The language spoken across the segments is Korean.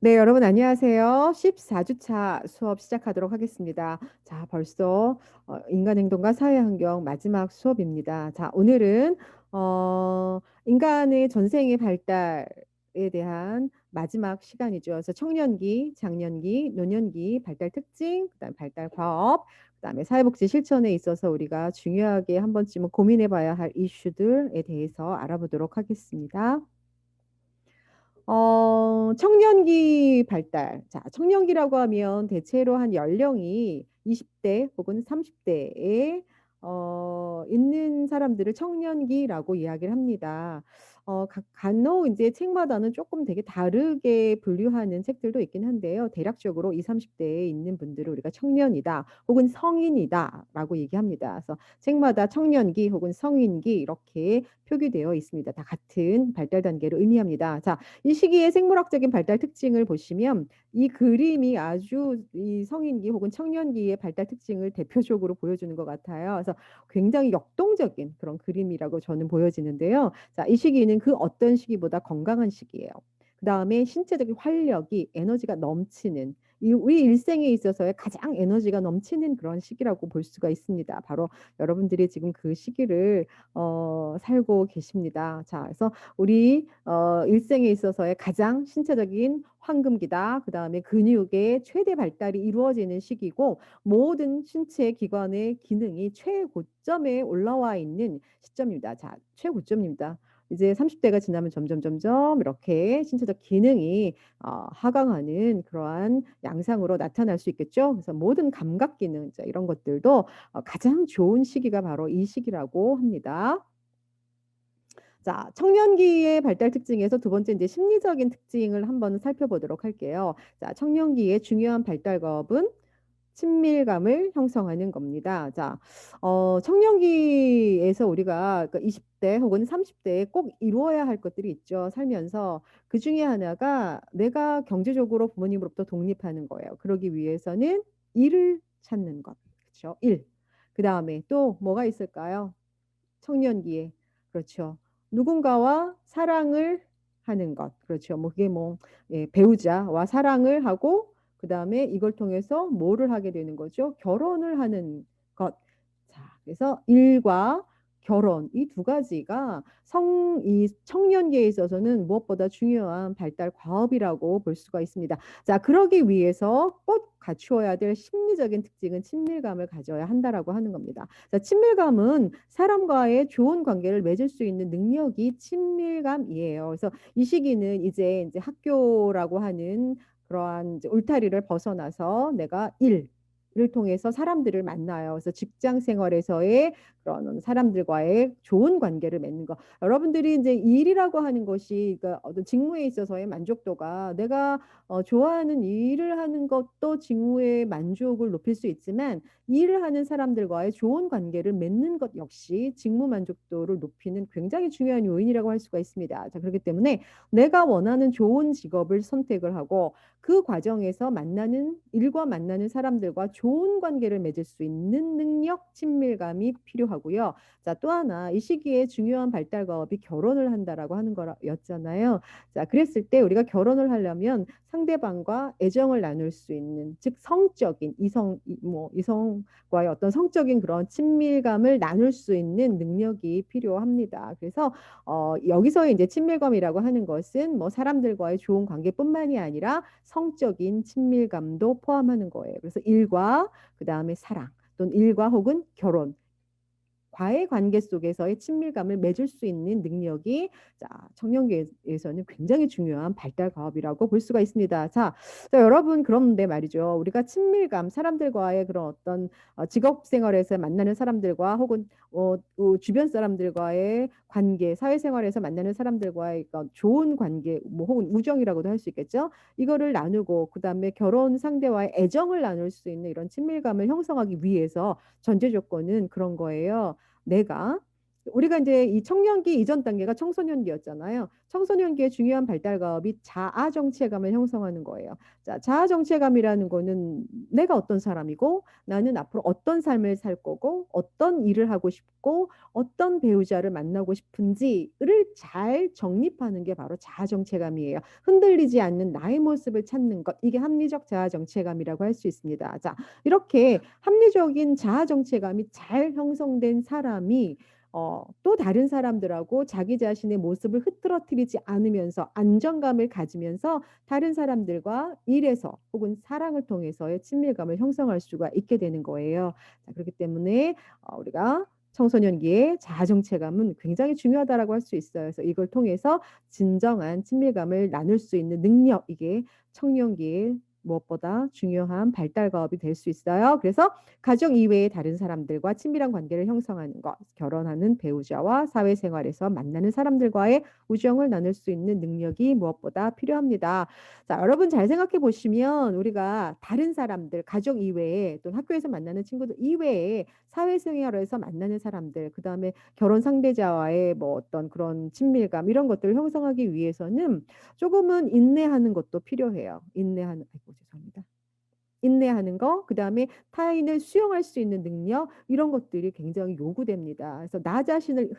네, 여러분 안녕하세요. 14주차 수업 시작하도록 하겠습니다. 자, 벌써 인간행동과 사회환경 마지막 수업입니다. 자, 오늘은 인간의 전생의 발달에 대한 마지막 시간이죠. 그래서 청년기, 장년기, 노년기 발달 특징, 그다음 발달 과업, 그다음에 사회복지 실천에 있어서 우리가 중요하게 한 번쯤은 고민해 봐야 할 이슈들에 대해서 알아보도록 하겠습니다. 청년기 발달. 자, 청년기라고 하면 대체로 한 연령이 20대 혹은 30대에 있는 사람들을 청년기라고 이야기를 합니다. 간혹 이제 책마다는 조금 되게 다르게 분류하는 책들도 있긴 한데요. 대략적으로 20, 30대에 있는 분들을 우리가 청년이다 혹은 성인이다라고 얘기합니다. 그래서 책마다 청년기 혹은 성인기 이렇게 표기되어 있습니다. 다 같은 발달 단계를 의미합니다. 자, 이 시기의 생물학적인 발달 특징을 보시면 이 그림이 아주 이 성인기 혹은 청년기의 발달 특징을 대표적으로 보여주는 것 같아요. 그래서 굉장히 역동적인 그런 그림이라고 저는 보여지는데요. 자, 이 시기는 그 어떤 시기보다 건강한 시기예요. 그 다음에 신체적인 활력이 에너지가 넘치는 우리 일생에 있어서의 가장 에너지가 넘치는 그런 시기라고 볼 수가 있습니다. 바로 여러분들이 지금 그 시기를 살고 계십니다. 자, 그래서 우리 일생에 있어서의 가장 신체적인 황금기다. 그 다음에 근육의 최대 발달이 이루어지는 시기고 모든 신체 기관의 기능이 최고점에 올라와 있는 시점입니다. 자, 최고점입니다. 이제 30대가 지나면 점점 이렇게 신체적 기능이 하강하는 그러한 양상으로 나타날 수 있겠죠. 그래서 모든 감각 기능 이런 것들도 가장 좋은 시기가 바로 이 시기라고 합니다. 자, 청년기의 발달 특징에서 두 번째 이제 심리적인 특징을 한번 살펴보도록 할게요. 자, 청년기의 중요한 발달급은 친밀감을 형성하는 겁니다. 자, 청년기에서 우리가 그 20대 혹은 30대에 꼭 이루어야 할 것들이 있죠. 살면서 그 중에 하나가 내가 경제적으로 부모님으로부터 독립하는 거예요. 그러기 위해서는 일을 찾는 것. 그렇죠? 일. 그 다음에 또 뭐가 있을까요? 청년기에. 그렇죠. 누군가와 사랑을 하는 것. 그렇죠. 뭐 그게 뭐 예, 배우자와 사랑을 하고 그다음에 이걸 통해서 뭐를 하게 되는 거죠? 결혼을 하는 것. 자, 그래서 일과 결혼 이 두 가지가 이 청년기에 있어서는 무엇보다 중요한 발달 과업이라고 볼 수가 있습니다. 자, 그러기 위해서 꼭 갖추어야 될 심리적인 특징은 친밀감을 가져야 한다라고 하는 겁니다. 자, 친밀감은 사람과의 좋은 관계를 맺을 수 있는 능력이 친밀감이에요. 그래서 이 시기는 이제 학교라고 하는 그러한 이제 울타리를 벗어나서 내가 일을 통해서 사람들을 만나요. 그래서 직장 생활에서의 그런 사람들과의 좋은 관계를 맺는 거. 여러분들이 이제 일이라고 하는 것이 그러니까 어떤 직무에 있어서의 만족도가 내가 좋아하는 일을 하는 것도 직무의 만족을 높일 수 있지만 일을 하는 사람들과의 좋은 관계를 맺는 것 역시 직무 만족도를 높이는 굉장히 중요한 요인이라고 할 수가 있습니다. 자, 그렇기 때문에 내가 원하는 좋은 직업을 선택을 하고 그 과정에서 일과 만나는 사람들과 좋은 관계를 맺을 수 있는 능력, 친밀감이 필요하고요. 자, 또 하나 이 시기에 중요한 발달 과업이 결혼을 한다라고 하는 거였잖아요. 자, 그랬을 때 우리가 결혼을 하려면 상대방과 애정을 나눌 수 있는 즉 성적인 이성과의 어떤 성적인 그런 친밀감을 나눌 수 있는 능력이 필요합니다. 그래서 여기서 이제 친밀감이라고 하는 것은 뭐 사람들과의 좋은 관계뿐만이 아니라 성적인 친밀감도 포함하는 거예요. 그래서 일과 그다음에 사랑 또는 일과 혹은 결혼 과의 관계 속에서의 친밀감을 맺을 수 있는 능력이 자, 청년기에서는 굉장히 중요한 발달 과업이라고 볼 수가 있습니다. 자, 여러분 그런데 말이죠. 우리가 친밀감, 사람들과의 그런 어떤 직업 생활에서 만나는 사람들과 혹은 주변 사람들과의 관계, 사회생활에서 만나는 사람들과의 좋은 관계, 뭐 혹은 우정이라고도 할 수 있겠죠. 이거를 나누고 그다음에 결혼 상대와의 애정을 나눌 수 있는 이런 친밀감을 형성하기 위해서 전제 조건은 그런 거예요. 내가 우리가 이제 이 청년기 이전 단계가 청소년기였잖아요. 청소년기의 중요한 발달 과업이 자아 정체감을 형성하는 거예요. 자, 자아 정체감이라는 거는 내가 어떤 사람이고 나는 앞으로 어떤 삶을 살 거고 어떤 일을 하고 싶고 어떤 배우자를 만나고 싶은지를 잘 정립하는 게 바로 자아 정체감이에요. 흔들리지 않는 나의 모습을 찾는 것. 이게 합리적 자아 정체감이라고 할 수 있습니다. 자, 이렇게 합리적인 자아 정체감이 잘 형성된 사람이 또 다른 사람들하고 자기 자신의 모습을 흐트러뜨리지 않으면서 안정감을 가지면서 다른 사람들과 일에서 혹은 사랑을 통해서의 친밀감을 형성할 수가 있게 되는 거예요. 자, 그렇기 때문에 우리가 청소년기의 자아정체감은 굉장히 중요하다라고 할 수 있어요. 그래서 이걸 통해서 진정한 친밀감을 나눌 수 있는 능력, 이게 청년기에 무엇보다 중요한 발달 과업이 될 수 있어요. 그래서 가정 이외의 다른 사람들과 친밀한 관계를 형성하는 것, 결혼하는 배우자와 사회생활에서 만나는 사람들과의 우정을 나눌 수 있는 능력이 무엇보다 필요합니다. 자, 여러분 잘 생각해 보시면 우리가 다른 사람들, 가족 이외에 또 학교에서 만나는 친구들 이외에 사회생활에서 만나는 사람들, 그다음에 결혼 상대자와의 뭐 어떤 그런 친밀감 이런 것들을 형성하기 위해서는 조금은 인내하는 것도 필요해요. 아이고 죄송합니다. 인내하는 거, 그다음에 타인을 수용할 수 있는 능력 이런 것들이 굉장히 요구됩니다. 그래서 나 자신을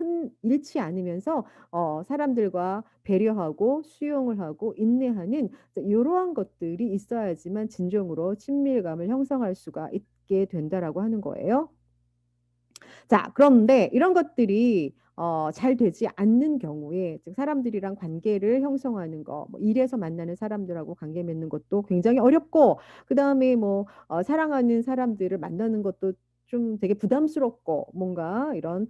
잃지 않으면서 사람들과 배려하고 수용을 하고 인내하는 이러한 것들이 있어야지만 진정으로 친밀감을 형성할 수가 있게 된다라고 하는 거예요. 자, 그런데 이런 것들이 잘 되지 않는 경우에 즉 사람들이랑 관계를 형성하는 거, 뭐 일에서 만나는 사람들하고 관계 맺는 것도 굉장히 어렵고 그다음에 뭐 사랑하는 사람들을 만나는 것도 좀 되게 부담스럽고 뭔가 이런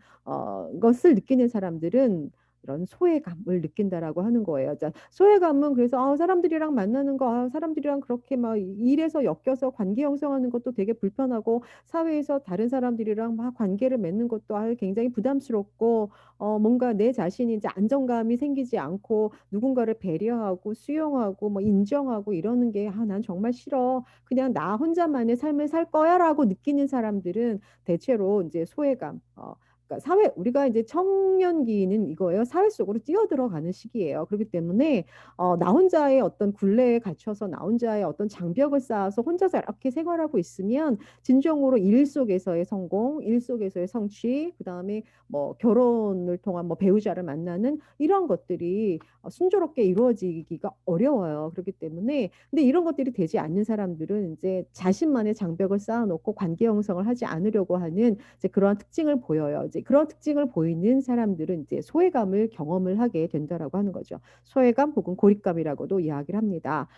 것을 느끼는 사람들은 이런 소외감을 느낀다라고 하는 거예요. 자, 소외감은 그래서 사람들이랑 만나는 거, 사람들이랑 그렇게 막 일에서 엮여서 관계 형성하는 것도 되게 불편하고 사회에서 다른 사람들이랑 막 관계를 맺는 것도 굉장히 부담스럽고 뭔가 내 자신이 이제 안정감이 생기지 않고 누군가를 배려하고 수용하고 뭐 인정하고 이러는 게 난 정말 싫어. 그냥 나 혼자만의 삶을 살 거야라고 느끼는 사람들은 대체로 이제 소외감 그러니까 우리가 이제 청년기는 이거예요. 사회 속으로 뛰어들어가는 시기예요. 그렇기 때문에 나 혼자의 어떤 굴레에 갇혀서 나 혼자의 어떤 장벽을 쌓아서 혼자서 이렇게 생활하고 있으면 진정으로 일 속에서의 성공, 일 속에서의 성취, 그다음에 뭐 결혼을 통한 뭐 배우자를 만나는 이런 것들이 순조롭게 이루어지기가 어려워요. 그렇기 때문에 근데 이런 것들이 되지 않는 사람들은 이제 자신만의 장벽을 쌓아놓고 관계 형성을 하지 않으려고 하는 이제 그러한 특징을 보여요. 이제 그런 특징을 보이는 사람들은 이제 소외감을 경험을 하게 된다라고 하는 거죠. 소외감 혹은 고립감이라고도 이야기를 합니다.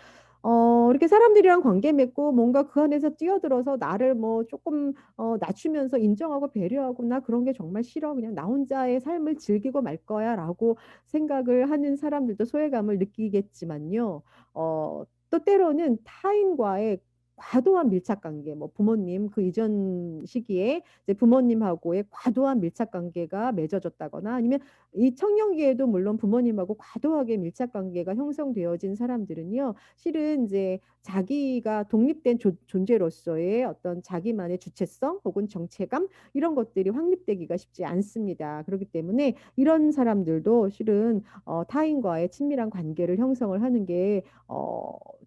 이렇게 사람들이랑 관계 맺고 뭔가 그 안에서 뛰어들어서 나를 뭐 조금 낮추면서 인정하고 배려하고 나 그런 게 정말 싫어. 그냥 나 혼자의 삶을 즐기고 말 거야라고 생각을 하는 사람들도 소외감을 느끼겠지만요. 또 때로는 타인과의 과도한 밀착 관계, 뭐 부모님 그 이전 시기에 이제 부모님하고의 과도한 밀착 관계가 맺어졌다거나 아니면 이 청년기에도 물론 부모님하고 과도하게 밀착 관계가 형성되어진 사람들은요, 실은 이제 자기가 독립된 존재로서의 어떤 자기만의 주체성 혹은 정체감 이런 것들이 확립되기가 쉽지 않습니다. 그렇기 때문에 이런 사람들도 실은 타인과의 친밀한 관계를 형성을 하는 게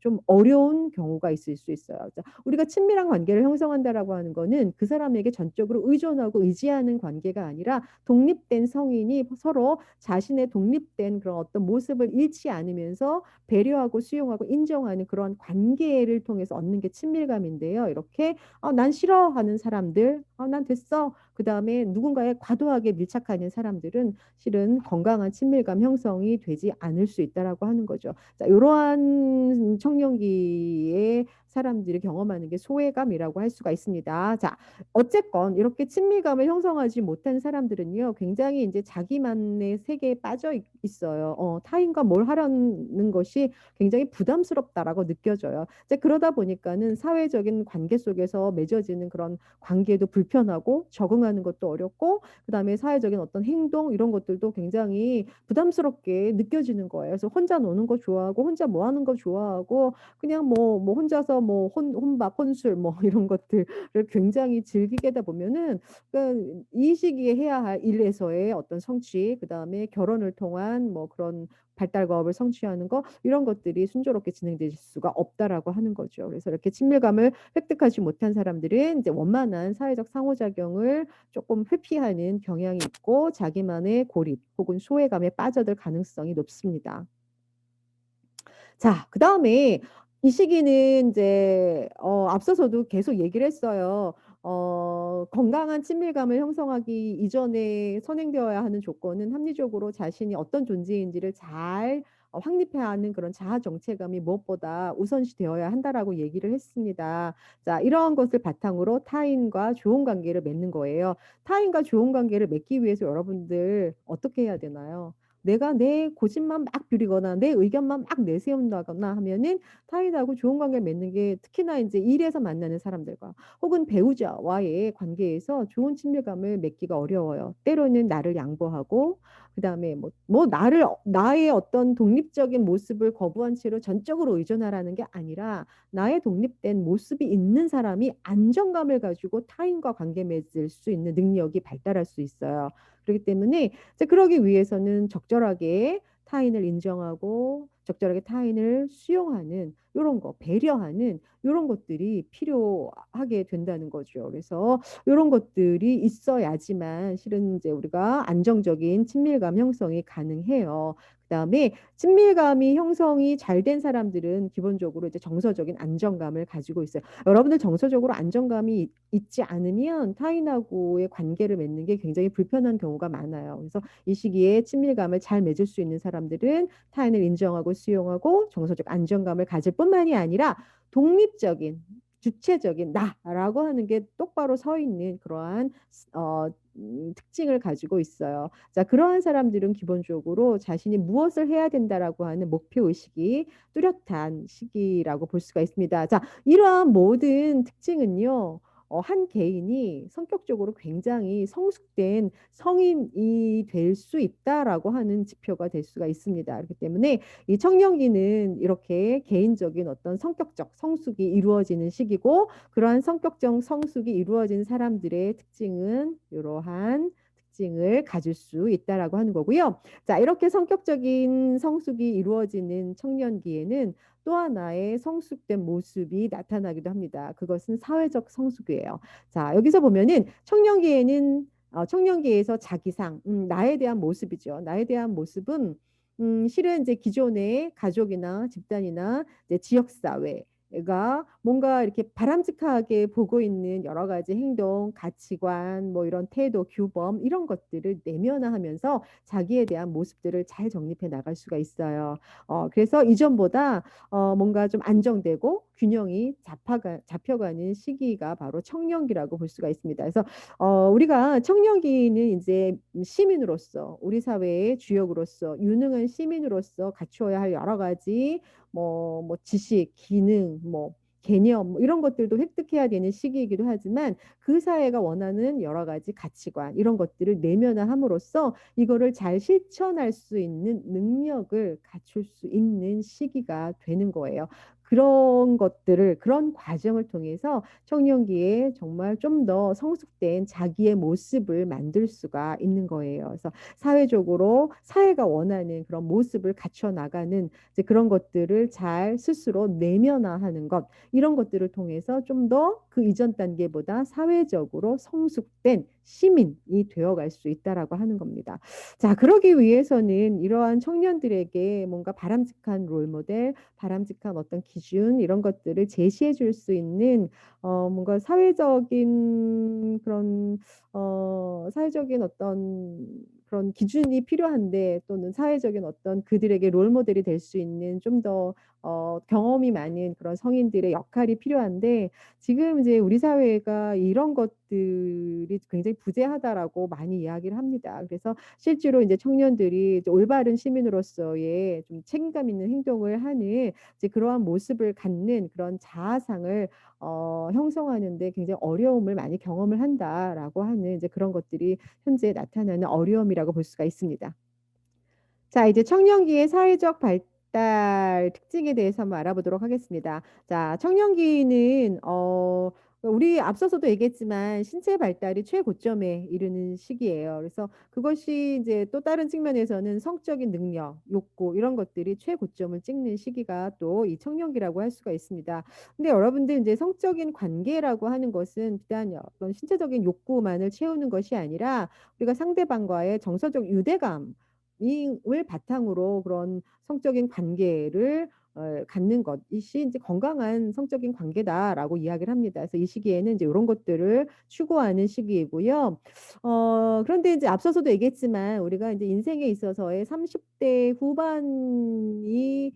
좀 어려운 경우가 있을 수 있어요. 자, 우리가 친밀한 관계를 형성한다라고 하는 거는 그 사람에게 전적으로 의존하고 의지하는 관계가 아니라 독립된 성인이 서로 자신의 독립된 그런 어떤 모습을 잃지 않으면서 배려하고 수용하고 인정하는 그런 관계를 통해서 얻는 게 친밀감인데요. 이렇게 난 싫어하는 사람들, 난 됐어. 그다음에 누군가에 과도하게 밀착하는 사람들은 실은 건강한 친밀감 형성이 되지 않을 수 있다라고 하는 거죠. 자, 이러한 청년기에 사람들이 경험하는 게 소외감이라고 할 수가 있습니다. 자, 어쨌건 이렇게 친밀감을 형성하지 못한 사람들은요, 굉장히 이제 자기만의 세계에 빠져 있어요. 타인과 뭘 하려는 것이 굉장히 부담스럽다라고 느껴져요. 이제 그러다 보니까는 사회적인 관계 속에서 맺어지는 그런 관계도 불편하고 적응하는 것도 어렵고 그다음에 사회적인 어떤 행동 이런 것들도 굉장히 부담스럽게 느껴지는 거예요. 그래서 혼자 노는 거 좋아하고 혼자 뭐 하는 거 좋아하고 그냥 뭐 혼자서 뭐 혼밥, 혼술 뭐 이런 것들을 굉장히 즐기게다 보면은 그러니까 이 시기에 해야 할 일에서의 어떤 성취, 그다음에 결혼을 통한 뭐 그런 발달과업을 성취하는 거 이런 것들이 순조롭게 진행될 수가 없다라고 하는 거죠. 그래서 이렇게 친밀감을 획득하지 못한 사람들은 이제 원만한 사회적 상호작용을 조금 회피하는 경향이 있고 자기만의 고립 혹은 소외감에 빠져들 가능성이 높습니다. 자, 그다음에 이 시기는 이제 앞서서도 계속 얘기를 했어요. 건강한 친밀감을 형성하기 이전에 선행되어야 하는 조건은 합리적으로 자신이 어떤 존재인지를 잘 확립해야 하는 그런 자아 정체감이 무엇보다 우선시 되어야 한다라고 얘기를 했습니다. 자, 이러한 것을 바탕으로 타인과 좋은 관계를 맺는 거예요. 타인과 좋은 관계를 맺기 위해서 여러분들 어떻게 해야 되나요? 내가 내 고집만 막 부리거나 내 의견만 막 내세운다거나 하면은 타인하고 좋은 관계를 맺는 게 특히나 이제 일에서 만나는 사람들과 혹은 배우자와의 관계에서 좋은 친밀감을 맺기가 어려워요. 때로는 나를 양보하고 그다음에 뭐 나의 어떤 독립적인 모습을 거부한 채로 전적으로 의존하라는 게 아니라 나의 독립된 모습이 있는 사람이 안정감을 가지고 타인과 관계 맺을 수 있는 능력이 발달할 수 있어요. 그렇기 때문에 이제 그러기 위해서는 적절하게 타인을 인정하고 적절하게 타인을 수용하는 이런 거, 배려하는 이런 것들이 필요하게 된다는 거죠. 그래서 이런 것들이 있어야지만 실은 이제 우리가 안정적인 친밀감 형성이 가능해요. 그다음에 친밀감이 형성이 잘 된 사람들은 기본적으로 이제 정서적인 안정감을 가지고 있어요. 여러분들 정서적으로 안정감이 있지 않으면 타인하고의 관계를 맺는 게 굉장히 불편한 경우가 많아요. 그래서 이 시기에 친밀감을 잘 맺을 수 있는 사람들은 타인을 인정하고 수용하고 정서적 안정감을 가질 뿐만이 아니라 독립적인 주체적인 나라고 하는 게 똑바로 서 있는 그러한 어, 특징을 가지고 있어요. 자, 그러한 사람들은 기본적으로 자신이 무엇을 해야 된다라고 하는 목표 의식이 뚜렷한 시기라고 볼 수가 있습니다. 자, 이러한 모든 특징은요. 한 개인이 성격적으로 굉장히 성숙된 성인이 될 수 있다라고 하는 지표가 될 수가 있습니다. 그렇기 때문에 이 청년기는 이렇게 개인적인 어떤 성격적 성숙이 이루어지는 시기고 그러한 성격적 성숙이 이루어진 사람들의 특징은 이러한 특징을 가질 수 있다라고 하는 거고요. 자, 이렇게 성격적인 성숙이 이루어지는 청년기에는 또 하나의 성숙된 모습이 나타나기도 합니다. 그것은 사회적 성숙이에요. 자, 여기서 보면은 청년기에서 자기상, 나에 대한 모습이죠. 나에 대한 모습은 실은 이제 기존의 가족이나 집단이나 이제 지역사회가 뭔가 이렇게 바람직하게 보고 있는 여러 가지 행동, 가치관, 뭐 이런 태도, 규범 이런 것들을 내면화하면서 자기에 대한 모습들을 잘 정립해 나갈 수가 있어요. 그래서 이전보다 뭔가 좀 안정되고 균형이 잡혀가는 시기가 바로 청년기라고 볼 수가 있습니다. 그래서 우리가 청년기는 이제 시민으로서 우리 사회의 주역으로서 유능한 시민으로서 갖추어야 할 여러 가지 뭐 지식, 기능, 뭐 개념 뭐 이런 것들도 획득해야 되는 시기이기도 하지만 그 사회가 원하는 여러 가지 가치관 이런 것들을 내면화함으로써 이거를 잘 실천할 수 있는 능력을 갖출 수 있는 시기가 되는 거예요. 그런 것들을 그런 과정을 통해서 청년기에 정말 좀 더 성숙된 자기의 모습을 만들 수가 있는 거예요. 그래서 사회적으로 사회가 원하는 그런 모습을 갖춰 나가는 이제 그런 것들을 잘 스스로 내면화하는 것 이런 것들을 통해서 좀 더 그 이전 단계보다 사회적으로 성숙된 시민이 되어갈 수 있다라고 하는 겁니다. 자, 그러기 위해서는 이러한 청년들에게 뭔가 바람직한 롤모델, 바람직한 어떤 기준 이런 것들을 제시해 줄 수 있는 뭔가 사회적인 어떤 그런 기준이 필요한데 또는 사회적인 어떤 그들에게 롤모델이 될 수 있는 좀 더 경험이 많은 그런 성인들의 역할이 필요한데 지금 이제 우리 사회가 이런 직업들이 굉장히 부재하다라고 많이 이야기를 합니다. 그래서 실제로 이제 청년들이 이제 올바른 시민으로서의 좀 책임감 있는 행동을 하는 이제 그러한 모습을 갖는 그런 자아상을 형성하는 데 굉장히 어려움을 많이 경험을 한다라고 하는 이제 그런 것들이 현재 나타나는 어려움이라고 볼 수가 있습니다. 자, 이제 청년기의 사회적 발달 특징에 대해서 한번 알아보도록 하겠습니다. 자, 청년기는 우리 앞서서도 얘기했지만 신체 발달이 최고점에 이르는 시기예요. 그래서 그것이 이제 또 다른 측면에서는 성적인 능력, 욕구 이런 것들이 최고점을 찍는 시기가 또 이 청년기라고 할 수가 있습니다. 근데 여러분들 이제 성적인 관계라고 하는 것은 비단 어떤 신체적인 욕구만을 채우는 것이 아니라 우리가 상대방과의 정서적 유대감 을 바탕으로 그런 성적인 관계를 갖는 것이 이제 건강한 성적인 관계다라고 이야기를 합니다. 그래서 이 시기에는 이제 이런 것들을 추구하는 시기이고요. 그런데 이제 앞서서도 얘기했지만 우리가 이제 인생에 있어서의 30대 후반이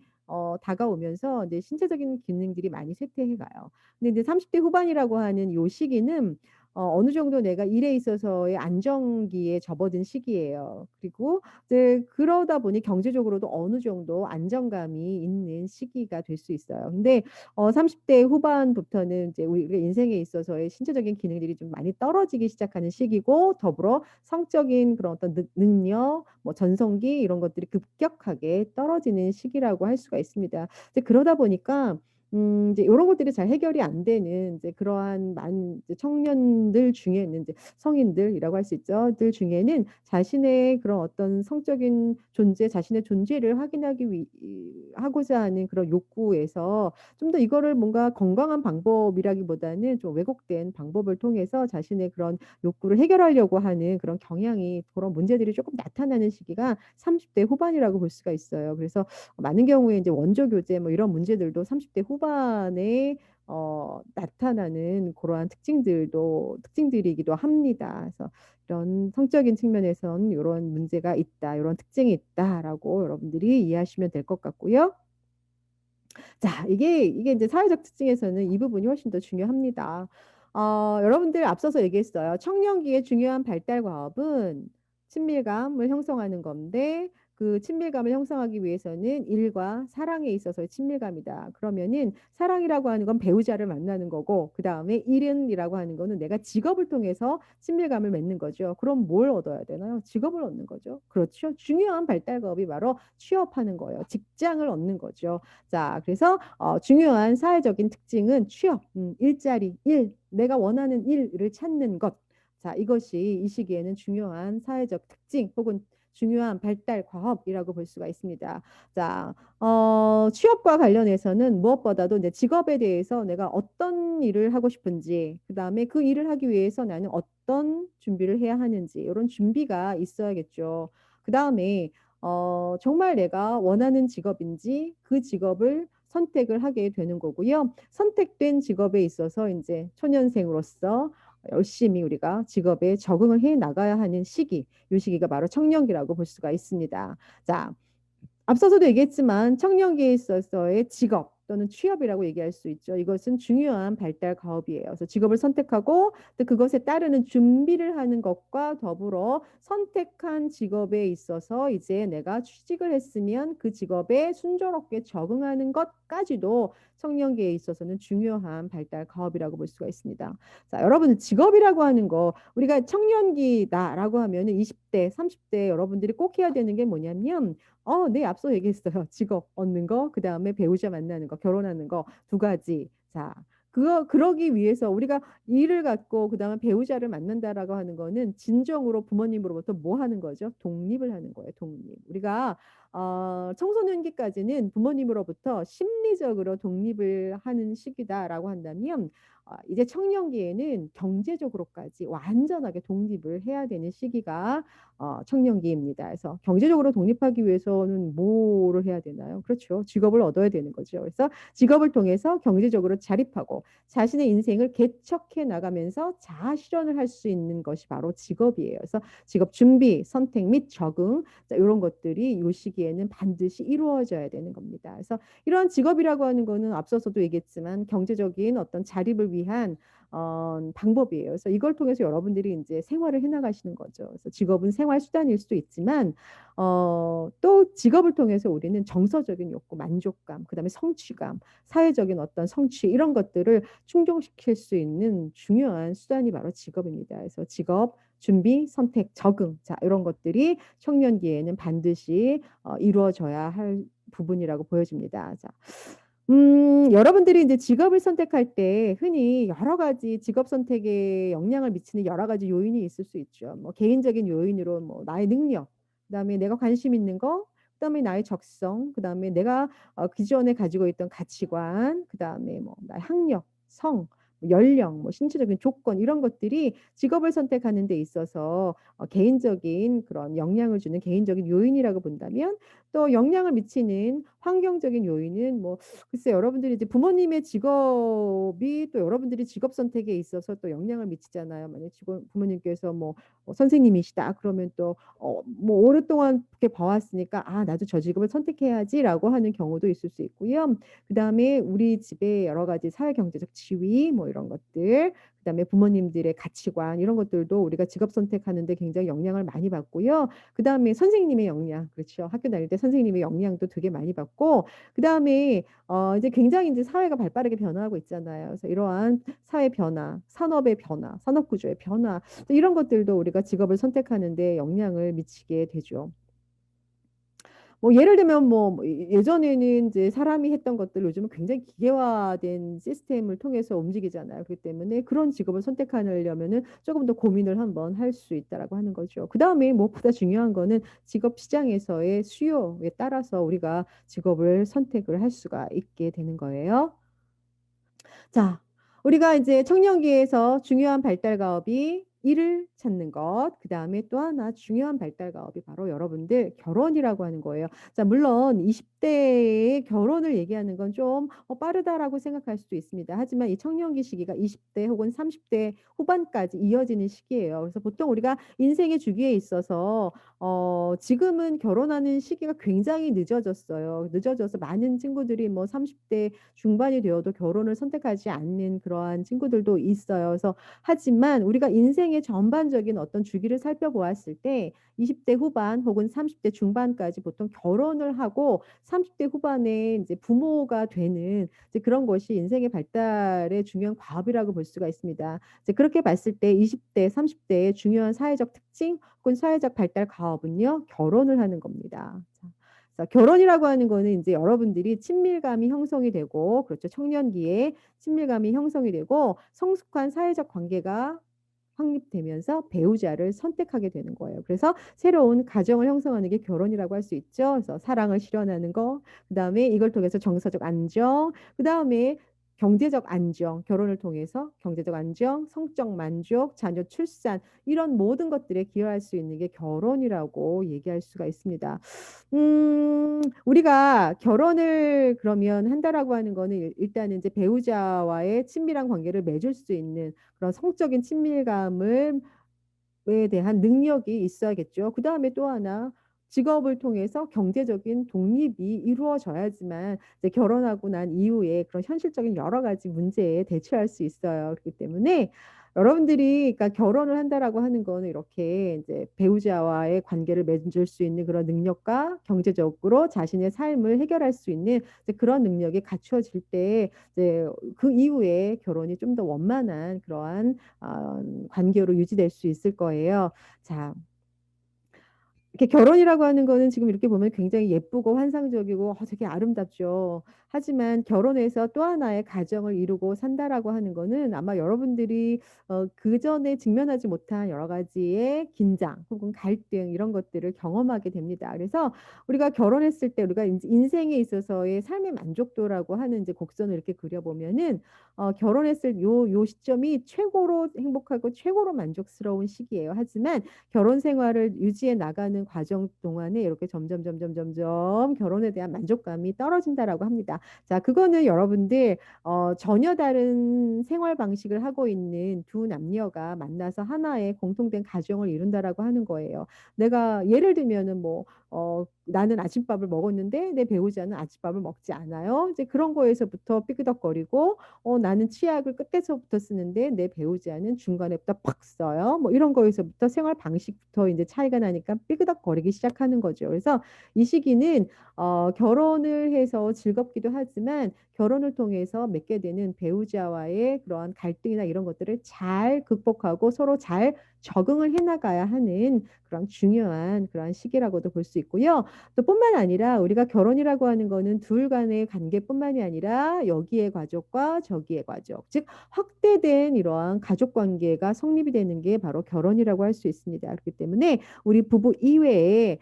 다가오면서 이제 신체적인 기능들이 많이 쇠퇴해 가요. 근데 이제 30대 후반이라고 하는 요 시기는 어느 정도 내가 일에 있어서의 안정기에 접어든 시기예요. 그리고 이제 그러다 보니 경제적으로도 어느 정도 안정감이 있는 시기가 될 수 있어요. 근데 30대 후반부터는 이제 우리 인생에 있어서의 신체적인 기능들이 좀 많이 떨어지기 시작하는 시기고 더불어 성적인 그런 어떤 능력, 뭐 전성기 이런 것들이 급격하게 떨어지는 시기라고 할 수가 있습니다. 이제 그러다 보니까 이제 요런 것들이 잘 해결이 안 되는 이제 그러한 이제 청년들 중에는 이제 성인들이라고 할 수 있죠. 들 중에는 자신의 그런 어떤 성적인 존재, 자신의 존재를 확인하기 하고자 하는 그런 욕구에서 좀 더 이거를 뭔가 건강한 방법이라기보다는 좀 왜곡된 방법을 통해서 자신의 그런 욕구를 해결하려고 하는 그런 경향이 그런 문제들이 조금 나타나는 시기가 30대 후반이라고 볼 수가 있어요. 그래서 많은 경우에 이제 원조 교제 뭐 이런 문제들도 30대 후반에 나타나는 그러한 특징들이기도 합니다. 그래서 이런 성적인 측면에서는 이런 문제가 있다, 이런 특징이 있다라고 여러분들이 이해하시면 될 것 같고요. 자, 이게 이제 사회적 특징에서는 이 부분이 훨씬 더 중요합니다. 여러분들 앞서서 얘기했어요. 청년기의 중요한 발달 과업은 친밀감을 형성하는 건데 그 친밀감을 형성하기 위해서는 일과 사랑에 있어서의 친밀감이다. 그러면은 사랑이라고 하는 건 배우자를 만나는 거고 그 다음에 일은이라고 하는 거는 내가 직업을 통해서 친밀감을 맺는 거죠. 그럼 뭘 얻어야 되나요? 직업을 얻는 거죠. 그렇죠. 중요한 발달 과업이 바로 취업하는 거예요. 직장을 얻는 거죠. 자, 그래서 중요한 사회적인 특징은 취업, 일자리, 내가 원하는 일을 찾는 것. 자, 이것이 이 시기에는 중요한 사회적 특징 혹은 중요한 발달 과업이라고 볼 수가 있습니다. 자, 취업과 관련해서는 무엇보다도 이제 직업에 대해서 내가 어떤 일을 하고 싶은지, 그다음에 그 일을 하기 위해서 나는 어떤 준비를 해야 하는지 이런 준비가 있어야겠죠. 그다음에 정말 내가 원하는 직업인지 그 직업을 선택을 하게 되는 거고요. 선택된 직업에 있어서 이제 초년생으로서 열심히 우리가 직업에 적응을 해 나가야 하는 시기, 이 시기가 바로 청년기라고 볼 수가 있습니다. 자, 앞서서도 얘기했지만 청년기에 있어서의 직업 또는 취업이라고 얘기할 수 있죠. 이것은 중요한 발달 과업이에요. 그래서 직업을 선택하고 또 그것에 따르는 준비를 하는 것과 더불어 선택한 직업에 있어서 이제 내가 취직을 했으면 그 직업에 순조롭게 적응하는 것까지도 청년기에 있어서는 중요한 발달 과업이라고 볼 수가 있습니다. 자, 여러분 직업이라고 하는 거 우리가 청년기다라고 하면은 20대, 30대 여러분들이 꼭 해야 되는 게 뭐냐면 네, 앞서 얘기했어요. 직업 얻는 거, 그 다음에 배우자 만나는 거, 결혼하는 거, 두 가지. 자, 그러기 위해서 우리가 일을 갖고, 그 다음에 배우자를 만난다라고 하는 거는 진정으로 부모님으로부터 뭐 하는 거죠? 독립을 하는 거예요, 독립. 우리가, 청소년기까지는 부모님으로부터 심리적으로 독립을 하는 시기다라고 한다면, 이제 청년기에는 경제적으로까지 완전하게 독립을 해야 되는 시기가 청년기입니다. 그래서 경제적으로 독립하기 위해서는 뭐를 해야 되나요? 그렇죠. 직업을 얻어야 되는 거죠. 그래서 직업을 통해서 경제적으로 자립하고 자신의 인생을 개척해 나가면서 자아 실현을 할 수 있는 것이 바로 직업이에요. 그래서 직업 준비, 선택 및 적응 자, 이런 것들이 이 시기에는 반드시 이루어져야 되는 겁니다. 그래서 이러한 직업에 직업이라고 하는 거는 앞서서도 얘기했지만 경제적인 어떤 자립을 위한 방법이에요. 그래서 이걸 통해서 여러분들이 이제 생활을 해나가시는 거죠. 그래서 직업은 생활 수단일 수도 있지만 또 직업을 통해서 우리는 정서적인 욕구, 만족감, 그다음에 성취감, 사회적인 어떤 성취 이런 것들을 충족시킬 수 있는 중요한 수단이 바로 직업입니다. 그래서 직업, 준비, 선택, 적응, 자 이런 것들이 청년기에는 반드시 이루어져야 할 부분이라고 보여집니다. 자, 여러분들이 이제 직업을 선택할 때 흔히 여러 가지 직업 선택에 영향을 미치는 여러 가지 요인이 있을 수 있죠. 뭐 개인적인 요인으로 뭐 나의 능력, 그다음에 내가 관심 있는 거, 그다음에 나의 적성, 그다음에 내가 기존에 가지고 있던 가치관, 그다음에 뭐 나의 학력, 성, 뭐 연령, 뭐 신체적인 조건 이런 것들이 직업을 선택하는 데 있어서 개인적인 그런 영향을 주는 개인적인 요인이라고 본다면 또 영향을 미치는 환경적인 요인은 뭐 글쎄 여러분들이 이제 부모님의 직업이 또 여러분들이 직업 선택에 있어서 또 영향을 미치잖아요. 만약 직업 부모님께서 뭐 선생님이시다 그러면 또 뭐 오랫동안 그렇게 봐왔으니까 아 나도 저 직업을 선택해야지라고 하는 경우도 있을 수 있고요. 그다음에 우리 집의 여러 가지 사회 경제적 지위 뭐 이런 것들 그다음에 부모님들의 가치관 이런 것들도 우리가 직업 선택하는데 굉장히 영향을 많이 받고요. 그다음에 선생님의 영향, 그렇죠. 학교 다닐 때 선생님의 영향도 되게 많이 받고, 그다음에 이제 굉장히 이제 사회가 발빠르게 변화하고 있잖아요. 그래서 이러한 사회 변화, 산업의 변화, 산업 구조의 변화 이런 것들도 우리가 직업을 선택하는데 영향을 미치게 되죠. 뭐 예를 들면 뭐 예전에는 이제 사람이 했던 것들 요즘은 굉장히 기계화된 시스템을 통해서 움직이잖아요. 그렇기 때문에 그런 직업을 선택하려면은 조금 더 고민을 한번 할 수 있다라고 하는 거죠. 그다음에 무엇보다 중요한 거는 직업 시장에서의 수요에 따라서 우리가 직업을 선택을 할 수가 있게 되는 거예요. 자, 우리가 이제 청년기에서 중요한 발달 가업이 일을 찾는 것, 그 다음에 또 하나 중요한 발달 가업이 바로 여러분들 결혼이라고 하는 거예요. 자, 물론 20대의 결혼을 얘기하는 건 좀 빠르다라고 생각할 수도 있습니다. 하지만 이 청년기 시기가 20대 혹은 30대 후반까지 이어지는 시기예요. 그래서 보통 우리가 인생의 주기에 있어서 지금은 결혼하는 시기가 굉장히 늦어졌어요. 늦어져서 많은 친구들이 뭐 30대 중반이 되어도 결혼을 선택하지 않는 그러한 친구들도 있어요. 그래서 하지만 우리가 인생의 전반적인 어떤 주기를 살펴보았을 때 20대 후반 혹은 30대 중반까지 보통 결혼을 하고 30대 후반에 이제 부모가 되는 이제 그런 것이 인생의 발달의 중요한 과업이라고 볼 수가 있습니다. 이제 그렇게 봤을 때 20대, 30대의 중요한 사회적 특징 혹은 사회적 발달 과업은요, 결혼을 하는 겁니다. 자, 결혼이라고 하는 거는 이제 여러분들이 친밀감이 형성이 되고, 그렇죠. 청년기에 친밀감이 형성이 되고, 성숙한 사회적 관계가 확립되면서 배우자를 선택하게 되는 거예요. 그래서 새로운 가정을 형성하는 게 결혼이라고 할 수 있죠. 그래서 사랑을 실현하는 거, 그다음에 이걸 통해서 정서적 안정, 그다음에 경제적 안정, 결혼을 통해서 경제적 안정, 성적 만족, 자녀 출산 이런 모든 것들에 기여할 수 있는 게 결혼이라고 얘기할 수가 있습니다. 우리가 결혼을 그러면 한다라고 하는 거는 일단은 이제 배우자와의 친밀한 관계를 맺을 수 있는 그런 성적인 친밀감을 에 대한 능력이 있어야겠죠. 그 다음에 또 하나 직업을 통해서 경제적인 독립이 이루어져야지만 이제 결혼하고 난 이후에 그런 현실적인 여러 가지 문제에 대처할 수 있어요. 그렇기 때문에 여러분들이 그러니까 결혼을 한다라고 하는 거는 이렇게 이제 배우자와의 관계를 맺을 수 있는 그런 능력과 경제적으로 자신의 삶을 해결할 수 있는 이제 그런 능력이 갖추어질 때 이제 그 이후에 결혼이 좀 더 원만한 그러한 관계로 유지될 수 있을 거예요. 자, 이렇게 결혼이라고 하는 거는 지금 이렇게 보면 굉장히 예쁘고 환상적이고 되게 아름답죠. 하지만 결혼해서 또 하나의 가정을 이루고 산다라고 하는 거는 아마 여러분들이 그 전에 직면하지 못한 여러 가지의 긴장 혹은 갈등 이런 것들을 경험하게 됩니다. 그래서 우리가 결혼했을 때 우리가 이제 인생에 있어서의 삶의 만족도라고 하는 이제 곡선을 이렇게 그려보면은 결혼했을 요 시점이 최고로 행복하고 최고로 만족스러운 시기예요. 하지만 결혼 생활을 유지해 나가는 과정 동안에 이렇게 점점 결혼에 대한 만족감이 떨어진다라고 합니다. 자, 그거는 여러분들 전혀 다른 생활 방식을 하고 있는 두 남녀가 만나서 하나의 공통된 가정을 이룬다라고 하는 거예요. 내가 예를 들면은 뭐 나는 아침밥을 먹었는데 내 배우자는 아침밥을 먹지 않아요. 이제 그런 거에서부터 삐그덕거리고 나는 치약을 끝에서부터 쓰는데 내 배우자는 중간에부터 팍 써요. 뭐 이런 거에서부터 생활 방식부터 이제 차이가 나니까 삐그덕거리기 시작하는 거죠. 그래서 이 시기는 결혼을 해서 즐겁기도 하지만 결혼을 통해서 맺게 되는 배우자와의 그러한 갈등이나 이런 것들을 잘 극복하고 서로 잘 적응을 해나가야 하는 그런 중요한 그런 시기라고도 볼 수 있고요. 또 뿐만 아니라 우리가 결혼이라고 하는 거는 둘 간의 관계뿐만이 아니라 여기의 가족과 저기의 가족, 즉 확대된 이러한 가족 관계가 성립이 되는 게 바로 결혼이라고 할 수 있습니다. 그렇기 때문에 우리 부부 이외에